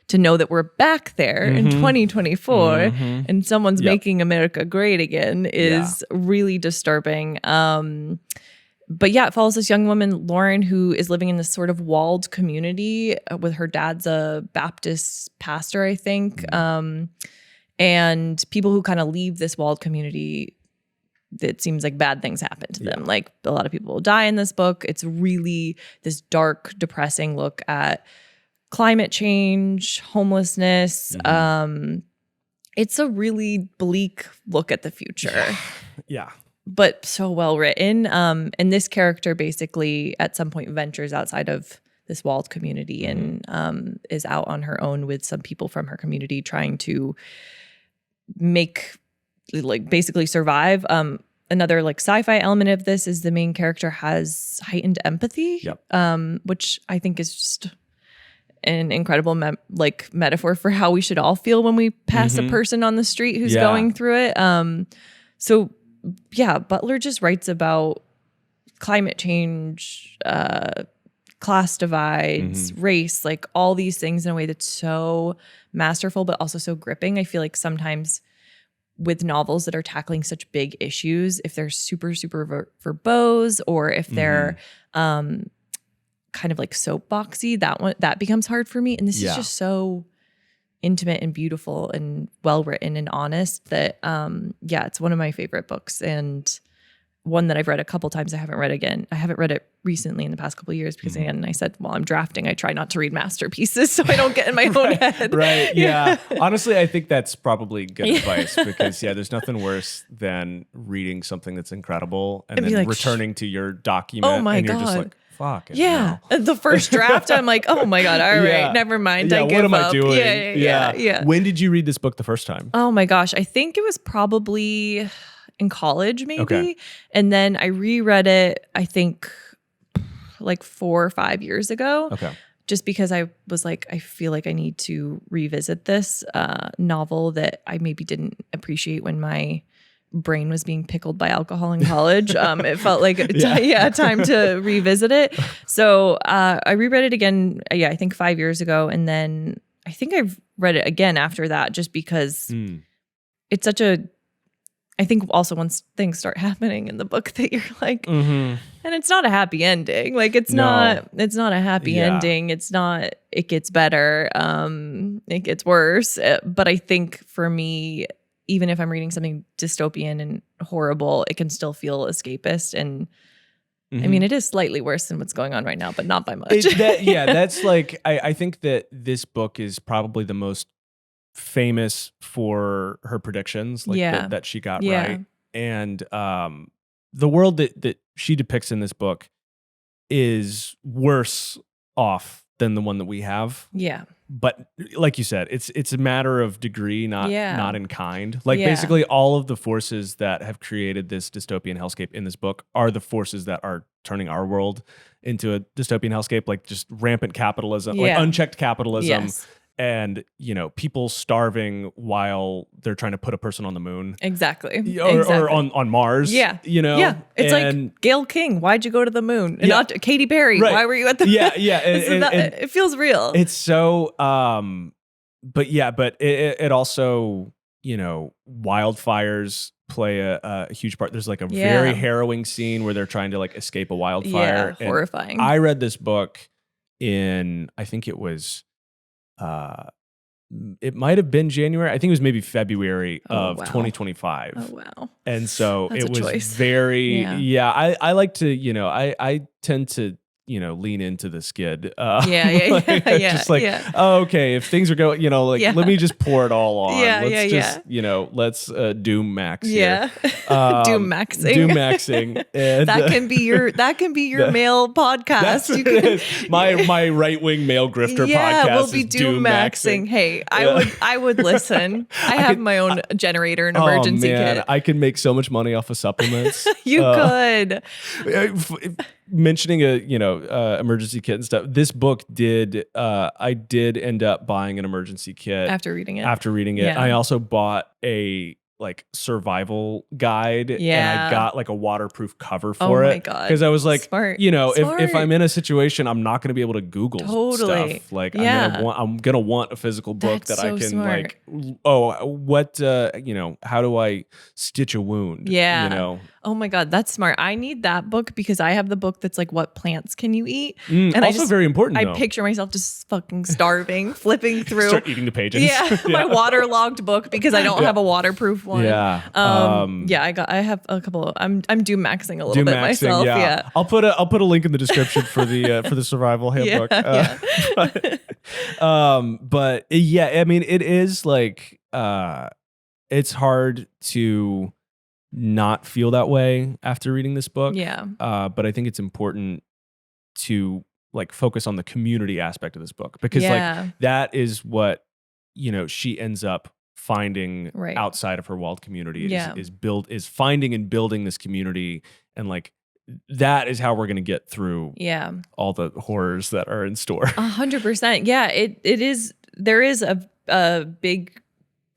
to know that we're back there in 2024 and someone's making America great again is really disturbing. But yeah, it follows this young woman, Lauren, who is living in this sort of walled community with her dad's a Baptist pastor, I think. And people who kind of leave this walled community, it seems like bad things happen to them. Like a lot of people will die in this book. It's really this dark, depressing look at climate change, homelessness. It's a really bleak look at the future. Yeah. But so well written. And this character basically at some point ventures outside of this walled community and is out on her own with some people from her community trying to basically survive. Another sci-fi element of this is the main character has heightened empathy, which I think is just an incredible metaphor for how we should all feel when we pass a person on the street who's going through it. So yeah, Butler just writes about climate change, class divides, race, all these things in a way that's so masterful, but also so gripping. I feel like sometimes with novels that are tackling such big issues, if they're super, super verbose or if they're kind of soapboxy, that becomes hard for me. And this is just so intimate and beautiful and well written and honest that it's one of my favorite books and one that I've read a couple times. I haven't read it recently in the past couple of years because again, I said while I'm drafting, I try not to read masterpieces so I don't get in my own head. Right. Yeah. Honestly, I think that's probably good advice because there's nothing worse than reading something that's incredible and then returning to your document and you're just like, fuck it. Yeah. No. The first draft, I'm like, oh my God. All right. Never mind. I give up. What am I doing? Yeah. When did you read this book the first time? Oh my gosh. I think it was probably in college maybe. Okay. And then I reread it, I think 4 or 5 years ago. Okay. Just because I was like, I feel like I need to revisit this novel that I maybe didn't appreciate when my brain was being pickled by alcohol in college. It felt like time to revisit it. So I reread it again, I think 5 years ago. And then I think I've read it again after that just because it's such I think also once things start happening in the book that you're like, and it's not a happy ending. It's not a happy ending. It's not, it gets better. It gets worse. But I think for me, even if I'm reading something dystopian and horrible, it can still feel escapist. And I mean, it is slightly worse than what's going on right now, but not by much. That's I think that this book is probably the most famous for her predictions that she got right. And the world that she depicts in this book is worse off than the one that we have. Yeah. But like you said, it's a matter of degree, not in kind. Basically all of the forces that have created this dystopian hellscape in this book are the forces that are turning our world into a dystopian hellscape, just rampant capitalism, unchecked capitalism. Yes. And, people starving while they're trying to put a person on the moon. Exactly. Or on Mars. Yeah. Yeah. It's like Gail King, why'd you go to the moon? And not Katy Perry, why were you at the moon? Yeah. And it feels real. It's so, but it also, wildfires play a huge part. There's a very harrowing scene where they're trying to escape a wildfire. Yeah, horrifying. I read this book I think it was, it might have been January. I think it was maybe February of 2025. Oh, wow. And so That's it was choice. very, I like to, I tend to, lean into the skid. Just okay, if things are going, let me just pour it all on. Let's doom max here. Doom maxing. And, that can be your male podcast. My right-wing male grifter podcast we'll be doom maxing. Hey, I would listen. I have my own generator and emergency kit. I could make so much money off of supplements. You could. Mentioning emergency kit and stuff. This book I did end up buying an emergency kit after reading it. Yeah. I also bought a survival guide and I got a waterproof cover for it. Oh my God. Because I was like, smart. If I'm in a situation, I'm not going to be able to Google stuff. I'm going to want a physical book that I can smart. how do I stitch a wound? Yeah. Oh my God, that's smart. I need that book because I have the book that's like, what plants can you eat? And also very important. I picture myself just fucking starving, flipping through. Start eating the pages. Yeah, my waterlogged book because I don't have a waterproof one. Yeah. I have a couple of, I'm doom maxing a little bit myself. Yeah. I'll put a link in the description for the survival handbook. But yeah, I mean, it is like, it's hard to not feel that way after reading this book. Yeah. But I think it's important to like focus on the community aspect of this book because like that is what, she ends up finding outside of her walled community is finding and building this community. And like, that is how we're going to get through all the horrors that are in store. 100%. Yeah. There is a big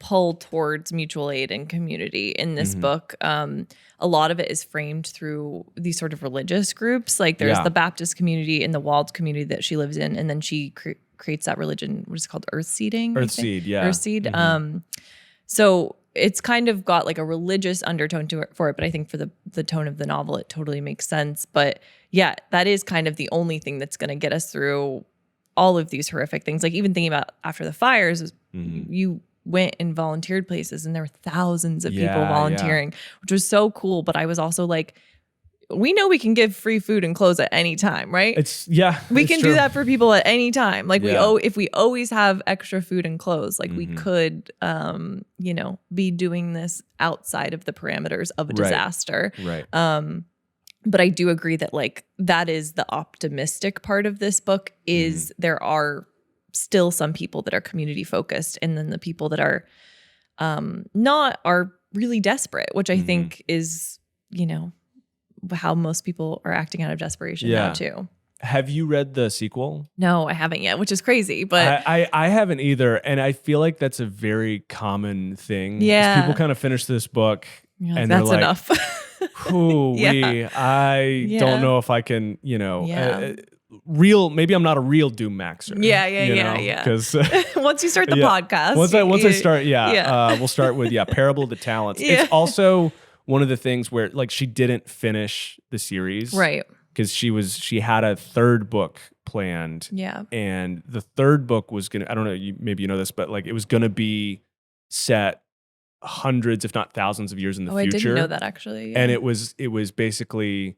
pull towards mutual aid and community in this book. A lot of it is framed through these sort of religious groups. Like there's the Baptist community and the walled community that she lives in. And then she creates that religion, what is it called? Earthseed. Mm-hmm. So it's kind of got like a religious undertone to it for it. But I think for the tone of the novel, it totally makes sense. But yeah, that is kind of the only thing that's going to get us through all of these horrific things. Like even thinking about after the fires, you went and volunteered places and there were thousands of people volunteering, which was so cool. But I was also like, we know we can give free food and clothes at any time, right? We can do that for people at any time. Like if we always have extra food and clothes, like we could, be doing this outside of the parameters of a disaster. Right. But I do agree that like that is the optimistic part of this book is there are still some people that are community focused, and then the people that are not are really desperate, which I think is, how most people are acting out of desperation now too. Have you read the sequel? No, I haven't yet, which is crazy, but I haven't either. And I feel like that's a very common thing. Yeah. People kind of finish this book and that's they're like, enough. I don't know if I can, maybe I'm not a real doom maxer. Yeah. Because once you start the podcast. Once I start, we'll start with Parable of the Talents. It's also one of the things where like she didn't finish the series. Right. Because she had a third book planned. Yeah. And the third book was gonna, I don't know, maybe you know this, but like it was gonna be set hundreds, if not thousands of years in the future. I didn't know that actually. Yeah. And it was basically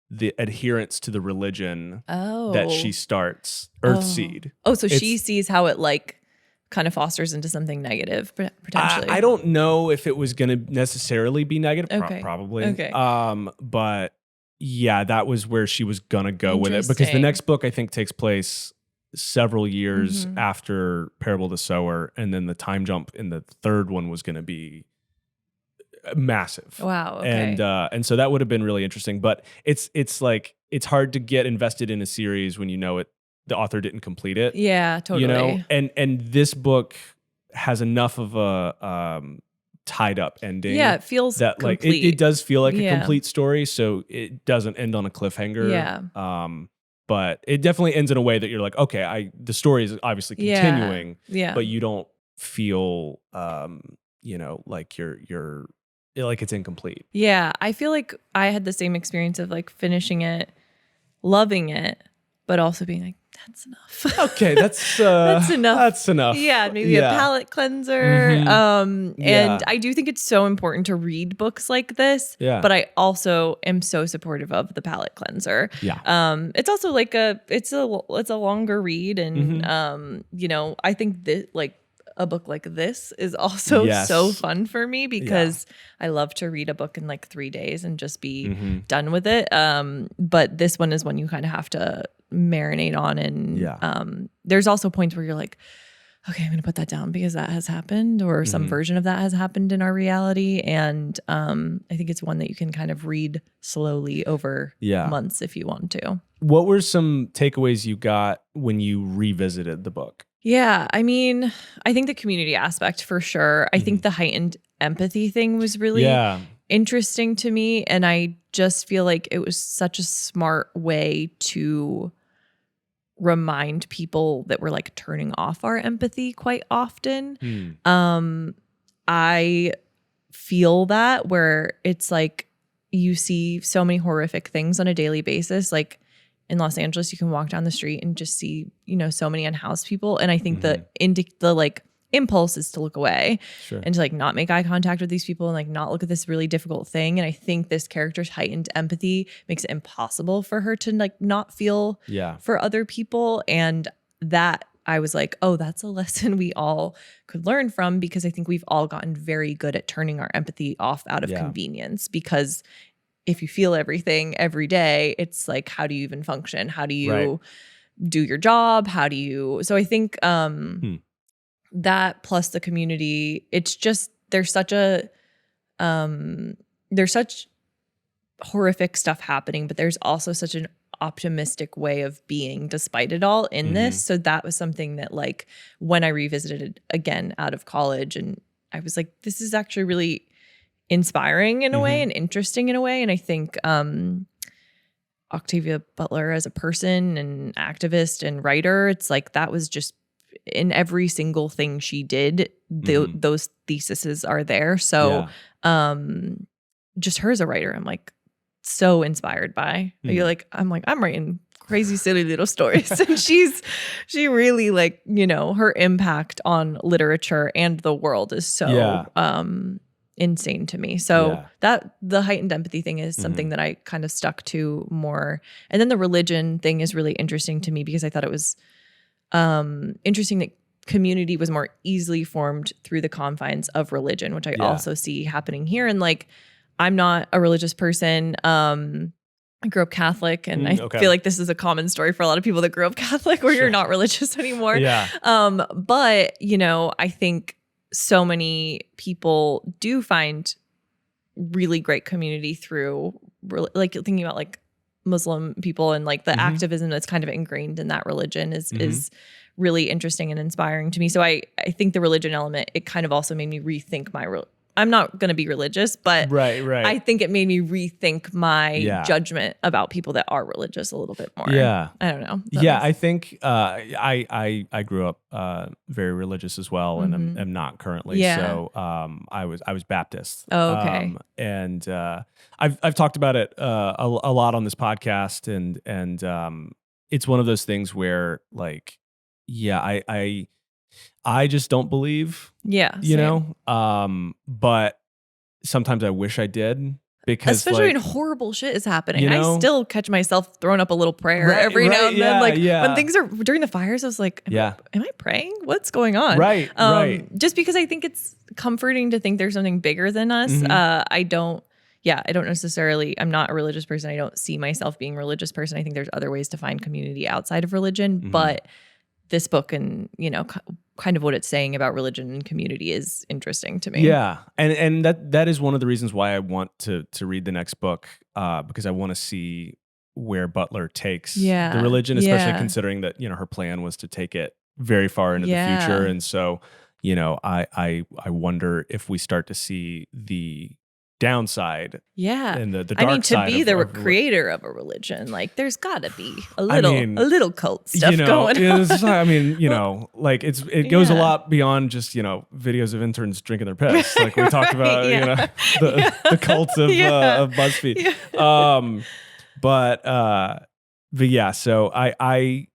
the adherence to the religion that she starts, Earthseed. So she sees how it like kind of fosters into something negative potentially. I don't know if it was going to necessarily be negative. Okay. Probably. Okay. But yeah, that was where she was going to go with it, because the next book I think takes place several years after Parable of the Sower, and then the time jump in the third one was going to be massive. Wow. Okay. And so that would have been really interesting, but it's like it's hard to get invested in a series when the author didn't complete it. Yeah, totally. And this book has enough of a tied up ending. Yeah, it feels that complete. Like it does feel like a complete story, so it doesn't end on a cliffhanger. Yeah. But it definitely ends in a way that you're like, okay, the story is obviously continuing. Yeah. But you don't feel like you're like it's incomplete. Yeah. I feel like I had the same experience of like finishing it, loving it, but also being like, that's enough. Okay, that's enough. That's enough. Yeah, maybe a palate cleanser. And I do think it's so important to read books like this. Yeah. But I also am so supportive of the palate cleanser. Yeah. It's also like it's a longer read, and I think this a book like this is also so fun for me because I love to read a book in like 3 days and just be done with it. But this one is one you kind of have to marinate on, and there's also points where you're like, okay, I'm gonna put that down because that has happened, or some version of that has happened in our reality. And I think it's one that you can kind of read slowly over months if you want to. What were some takeaways you got when you revisited the book? Yeah, I mean, I think the community aspect for sure. I think the heightened empathy thing was really interesting to me. And I just feel like it was such a smart way to remind people that we're like turning off our empathy quite often. I feel that where it's like you see so many horrific things on a daily basis. Like in Los Angeles, you can walk down the street and just see, so many unhoused people. And I think the like impulse is to look away and to like not make eye contact with these people and like not look at this really difficult thing. And I think this character's heightened empathy makes it impossible for her to like not feel for other people. And that I was like, oh, that's a lesson we all could learn from, because I think we've all gotten very good at turning our empathy off out of convenience, because if you feel everything every day, it's like, how do you even function? How do you do your job? How do you, so I think, that plus the community, it's just, there's such horrific stuff happening, but there's also such an optimistic way of being despite it all in this. So that was something that like when I revisited it again out of college, and I was like, this is actually really inspiring in a way and interesting in a way. And I think Octavia Butler as a person and activist and writer, it's like that was just in every single thing she did, those theses are there. So just her as a writer, I'm like so inspired by. I'm writing crazy silly little stories. And she really like, her impact on literature and the world is so insane to me. So that the heightened empathy thing is something that I kind of stuck to more. And then the religion thing is really interesting to me, because I thought it was interesting that community was more easily formed through the confines of religion, which I also see happening here. And like, I'm not a religious person. I grew up Catholic, and I feel like this is a common story for a lot of people that grew up Catholic, where you're not religious anymore. But I think so many people do find really great community through like thinking about like Muslim people and like the activism that's kind of ingrained in that religion is really interesting and inspiring to me. So I think the religion element, it kind of also made me rethink I'm not going to be religious, but I think it made me rethink my judgment about people that are religious a little bit more. I don't know. I think I grew up very religious as well, and am not currently. So I was Baptist. Oh, okay. And I've talked about it a lot on this podcast, and it's one of those things where like, I just don't believe. But sometimes I wish I did, because especially when horrible shit is happening. I still catch myself throwing up a little prayer every now and then. Like when things are during the fires, I was like, am I praying? What's going on? Just because I think it's comforting to think there's something bigger than us. I don't necessarily, I'm not a religious person. I don't see myself being a religious person. I think there's other ways to find community outside of religion, but this book and, kind of what it's saying about religion and community is interesting to me. Yeah. And that is one of the reasons why I want to read the next book, because I want to see where Butler takes the religion, especially considering that, her plan was to take it very far into the future. And so, I wonder if we start to see the downside and the dark side. To be the creator of a religion, like there's gotta be a little cult stuff going on. Like it goes a lot beyond just videos of interns drinking their piss, like we talked about the cult of BuzzFeed. So I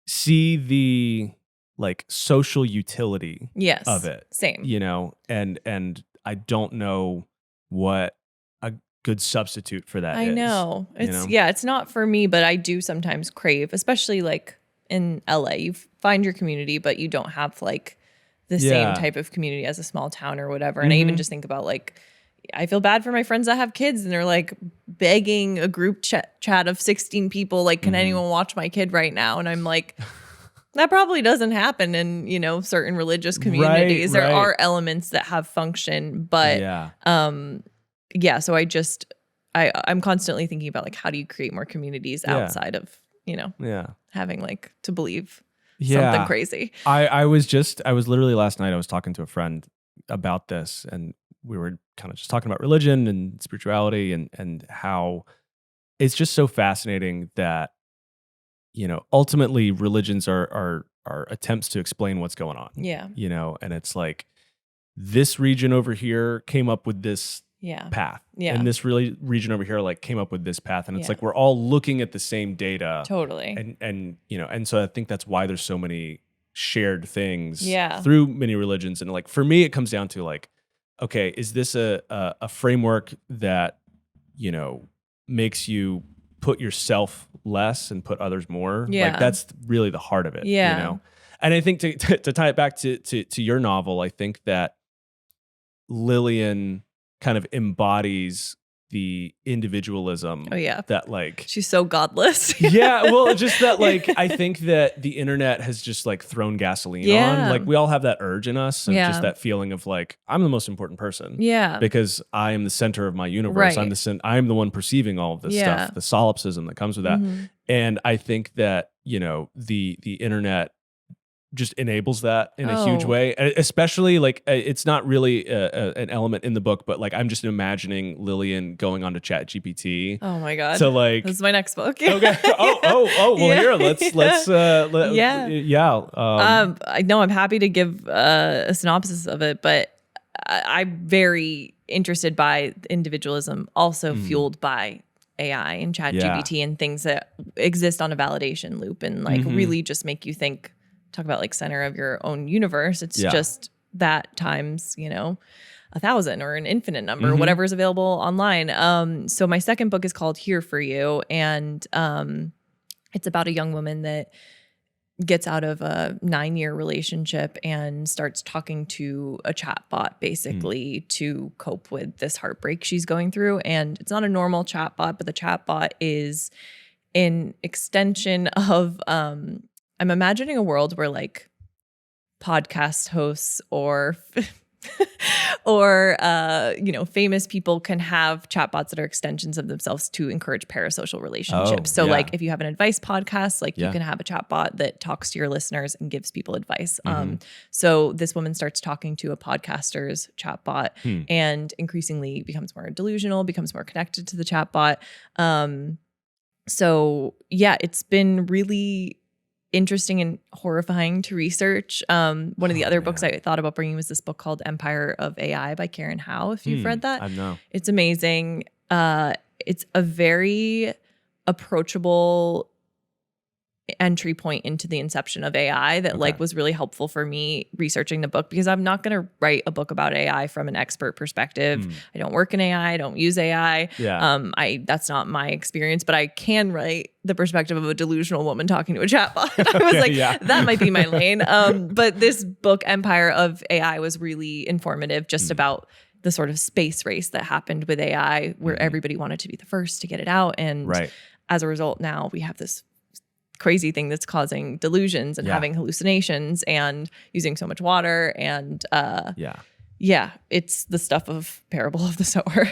see the like social utility of it. Same. And I don't know what a good substitute for that is. I know. It's not for me, but I do sometimes crave, especially like in LA, you find your community, but you don't have like the same type of community as a small town or whatever. And I even just think about like, I feel bad for my friends that have kids and they're like begging a group chat of 16 people, like, can anyone watch my kid right now? And I'm like, that probably doesn't happen in, certain religious communities. There are elements that have function, but so I'm constantly thinking about like, how do you create more communities outside of, having like to believe something crazy. I was literally last night, I was talking to a friend about this, and we were kind of just talking about religion and spirituality and how it's just so fascinating that ultimately religions are attempts to explain what's going on. And it's like this region over here came up with this path. Yeah. And this really region over here like came up with this path. And it's like we're all looking at the same data. Totally. And you know, and so I think that's why there's so many shared things through many religions. And like for me, it comes down to like, okay, is this a framework that, you know, makes you put yourself less and put others more? Like that's really the heart of it. You know? And I think to tie it back to your novel, I think that Lillian kind of embodies the individualism that like she's so godless. Well, just that like I think that the internet has just like thrown gasoline on. Like we all have that urge in us of just that feeling of like I'm the most important person. Because I am the center of my universe. I'm the one perceiving all of this stuff, the solipsism that comes with that. And I think that, you know, the internet just enables that in a huge way, especially like it's not really an element in the book, but like I'm just imagining Lillian going on to ChatGPT. Oh my god! So like this is my next book. Okay. Well, here let's I know I'm happy to give a synopsis of it, but I'm very interested by individualism, also fueled by AI and ChatGPT and things that exist on a validation loop and like really just make you think. Talk about like center of your own universe. It's just that times, you know, 1,000 or an infinite number, whatever is available online. So my second book is called Here For You. And it's about a young woman that gets out of a 9-year relationship and starts talking to a chatbot basically to cope with this heartbreak she's going through. And it's not a normal chatbot, but the chatbot is an extension of I'm imagining a world where like podcast hosts or you know, famous people can have chatbots that are extensions of themselves to encourage parasocial relationships. Like if you have an advice podcast, like you can have a chatbot that talks to your listeners and gives people advice. So this woman starts talking to a podcaster's chatbot and increasingly becomes more delusional, becomes more connected to the chatbot. So yeah, it's been really interesting and horrifying to research. One of the other books I thought about bringing was this book called Empire of AI by Karen Howe. If you've read that, I know. It's amazing. It's a very approachable entry point into the inception of AI that like was really helpful for me researching the book, because I'm not going to write a book about AI from an expert perspective. I don't work in AI. I don't use AI. That's not my experience, but I can write the perspective of a delusional woman talking to a chatbot. I was like, that might be my lane. But this book, Empire of AI, was really informative just about the sort of space race that happened with AI where everybody wanted to be the first to get it out. And as a result, now we have this crazy thing that's causing delusions and having hallucinations and using so much water. And it's the stuff of Parable of the Sower.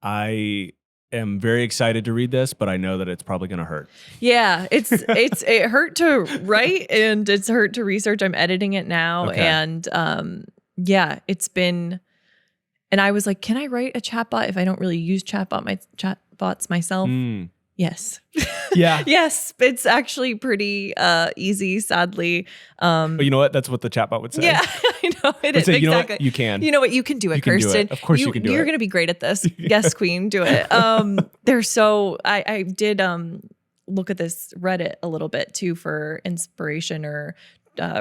I am very excited to read this, but I know that it's probably going to hurt. It hurt to write and it's hurt to research. I'm editing it now. And it's been, and I was like, can I write a chatbot if I don't really use chatbots myself? Yes. Yes. It's actually pretty easy, sadly. But you know what? That's what the chatbot would say. Yeah, I know it is. Say, exactly. You know what? You can. You know what? You can do it, Kirsten. Do it. Of course you can do it. You're going to be great at this. Yes, queen, do it. They're so, I did look at this Reddit a little bit too for inspiration or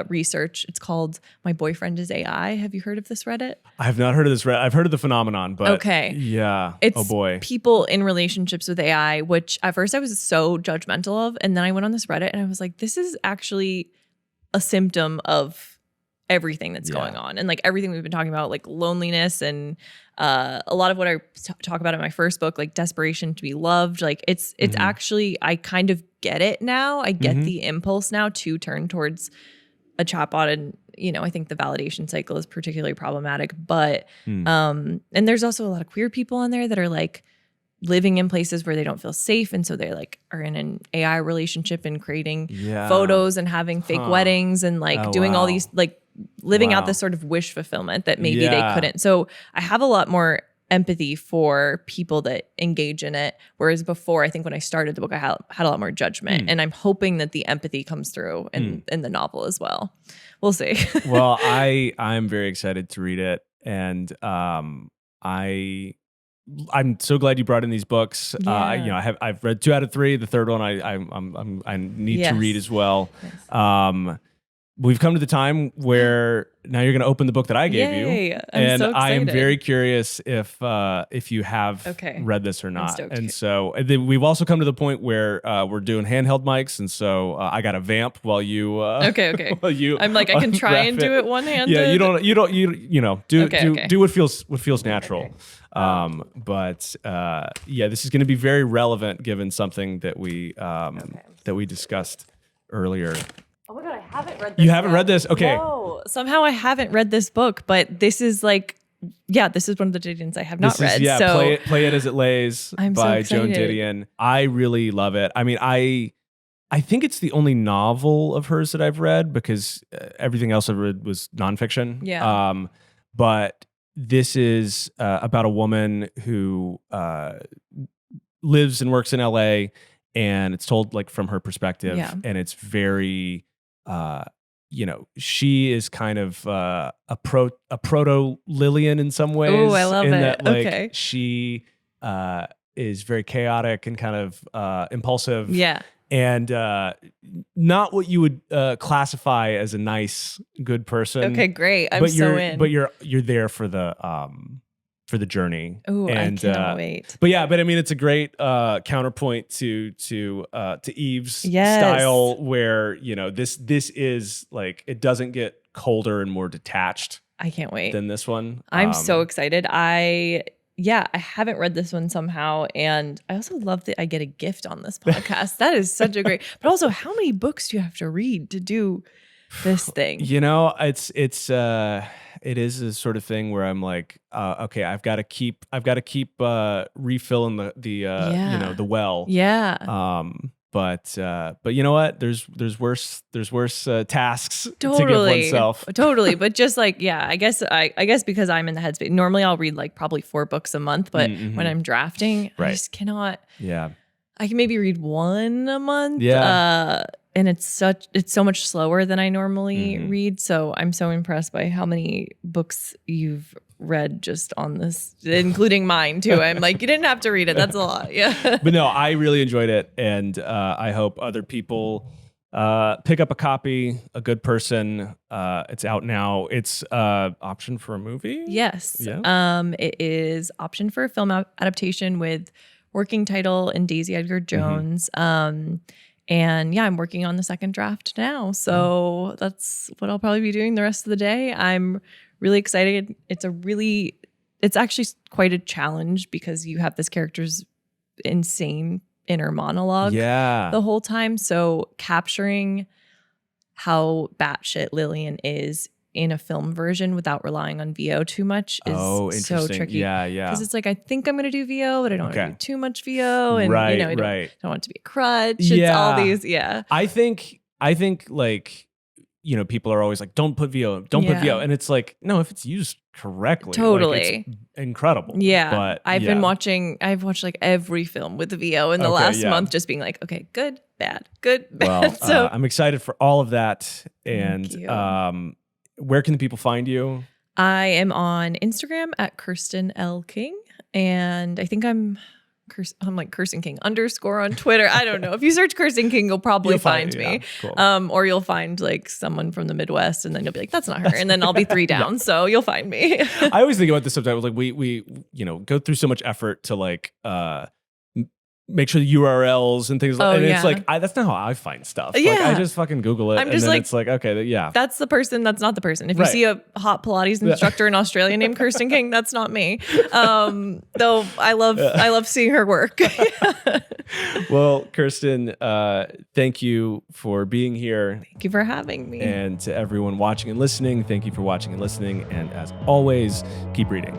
research. It's called My Boyfriend is AI. Have you heard of this Reddit? I have not heard of this Reddit. I've heard of the phenomenon, but it's people in relationships with AI, which at first I was so judgmental of. And then I went on this Reddit and I was like, this is actually a symptom of everything that's going on. And like everything we've been talking about, like loneliness and a lot of what I talk about in my first book, like desperation to be loved. Like it's actually, I kind of get it now. I get the impulse now to turn towards a chatbot, and you know, I think the validation cycle is particularly problematic. But and there's also a lot of queer people on there that are like living in places where they don't feel safe, and so they like are in an AI relationship and creating photos and having fake weddings and like doing all these like living out this sort of wish fulfillment that maybe they couldn't. So I have a lot more empathy for people that engage in it. Whereas before, I think when I started the book, I had a lot more judgment. And I'm hoping that the empathy comes through in the novel as well. We'll see. Well, I'm very excited to read it. And I'm so glad you brought in these books. I've read 2 out of 3. The third one I need to read as well. Yes. We've come to the time where now you're going to open the book that I gave you, and so I am very curious if you have read this or not. And so we've also come to the point where we're doing handheld mics, and so I got a vamp while you. While you I'm like I can try and do it one-handed. Yeah, do what feels natural. This is going to be very relevant given something that we discussed earlier. Oh my God, I haven't read this. You haven't read this? Okay. No, somehow I haven't read this book, but this is like, this is one of the Didions I have not read. So Play It As It Lays by Joan Didion. I really love it. I mean, I think it's the only novel of hers that I've read because everything else I've read was nonfiction. Yeah. But this is about a woman who lives and works in LA, and it's told like from her perspective, and it's very, she is kind of a proto Lillian in some ways. Oh, I love it. That, like, she is very chaotic and kind of impulsive. Yeah. And not what you would classify as a nice, good person. Okay, great. I'm so in. But you're there for the journey. Oh, I cannot wait. But I mean, it's a great counterpoint to Eve's style, where this is like, it doesn't get colder and more detached. I can't wait than this one. I'm so excited. I haven't read this one somehow, and I also love that I get a gift on this podcast. That is such a great. But also, how many books do you have to read to do this thing? It is a sort of thing where I'm like, okay, I've got to keep refilling the well. Yeah. But you know what? There's worse tasks to give oneself. Totally. But just like, I guess because I'm in the headspace. Normally I'll read like probably 4 books a month, but when I'm drafting, I just cannot. Yeah. I can maybe read 1 a month. Yeah. And it's so much slower than I normally read. So I'm so impressed by how many books you've read just on this, including mine too. I'm like, you didn't have to read it. That's a lot. Yeah. But no, I really enjoyed it. And I hope other people pick up a copy, A Good Person. It's out now. It's option for a movie? Yes. Yeah. It is option for a film adaptation with working title and Daisy Edgar Jones. And I'm working on the second draft now. So that's what I'll probably be doing the rest of the day. I'm really excited. It's actually quite a challenge because you have this character's insane inner monologue the whole time. So capturing how batshit Lillian is in a film version without relying on VO too much is so tricky. Yeah. Because it's like, I think I'm going to do VO, but I don't want to do too much VO. And I don't want it to be a crutch. It's all these, I think like, people are always like, don't put VO, put VO. And it's like, no, if it's used correctly, totally, like, it's incredible. Yeah. But I've watched like every film with the VO in the last month, just being like, okay, good, bad, good, bad. Well, so I'm excited for all of that. And where can the people find you? I am on Instagram at Kirsten L. King. And I think I'm like Kirsten King _ on Twitter. I don't know. If you search Kirsten King, you'll probably find me. Cool. Or you'll find like someone from the Midwest, and then you'll be like, that's not her. And then I'll be 3 down. So you'll find me. I always think about this sometimes. Like we go through so much effort to like make sure the URLs and things like that. And it's like, that's not how I find stuff. Yeah. Like, I just fucking Google it. I'm just and then like, it's like, okay, that's the person. That's not the person. If you see a hot Pilates instructor in Australia named Kirsten King, that's not me. Though I love seeing her work. Well, Kirsten, thank you for being here. Thank you for having me. And to everyone watching and listening, thank you for watching and listening. And as always, keep reading.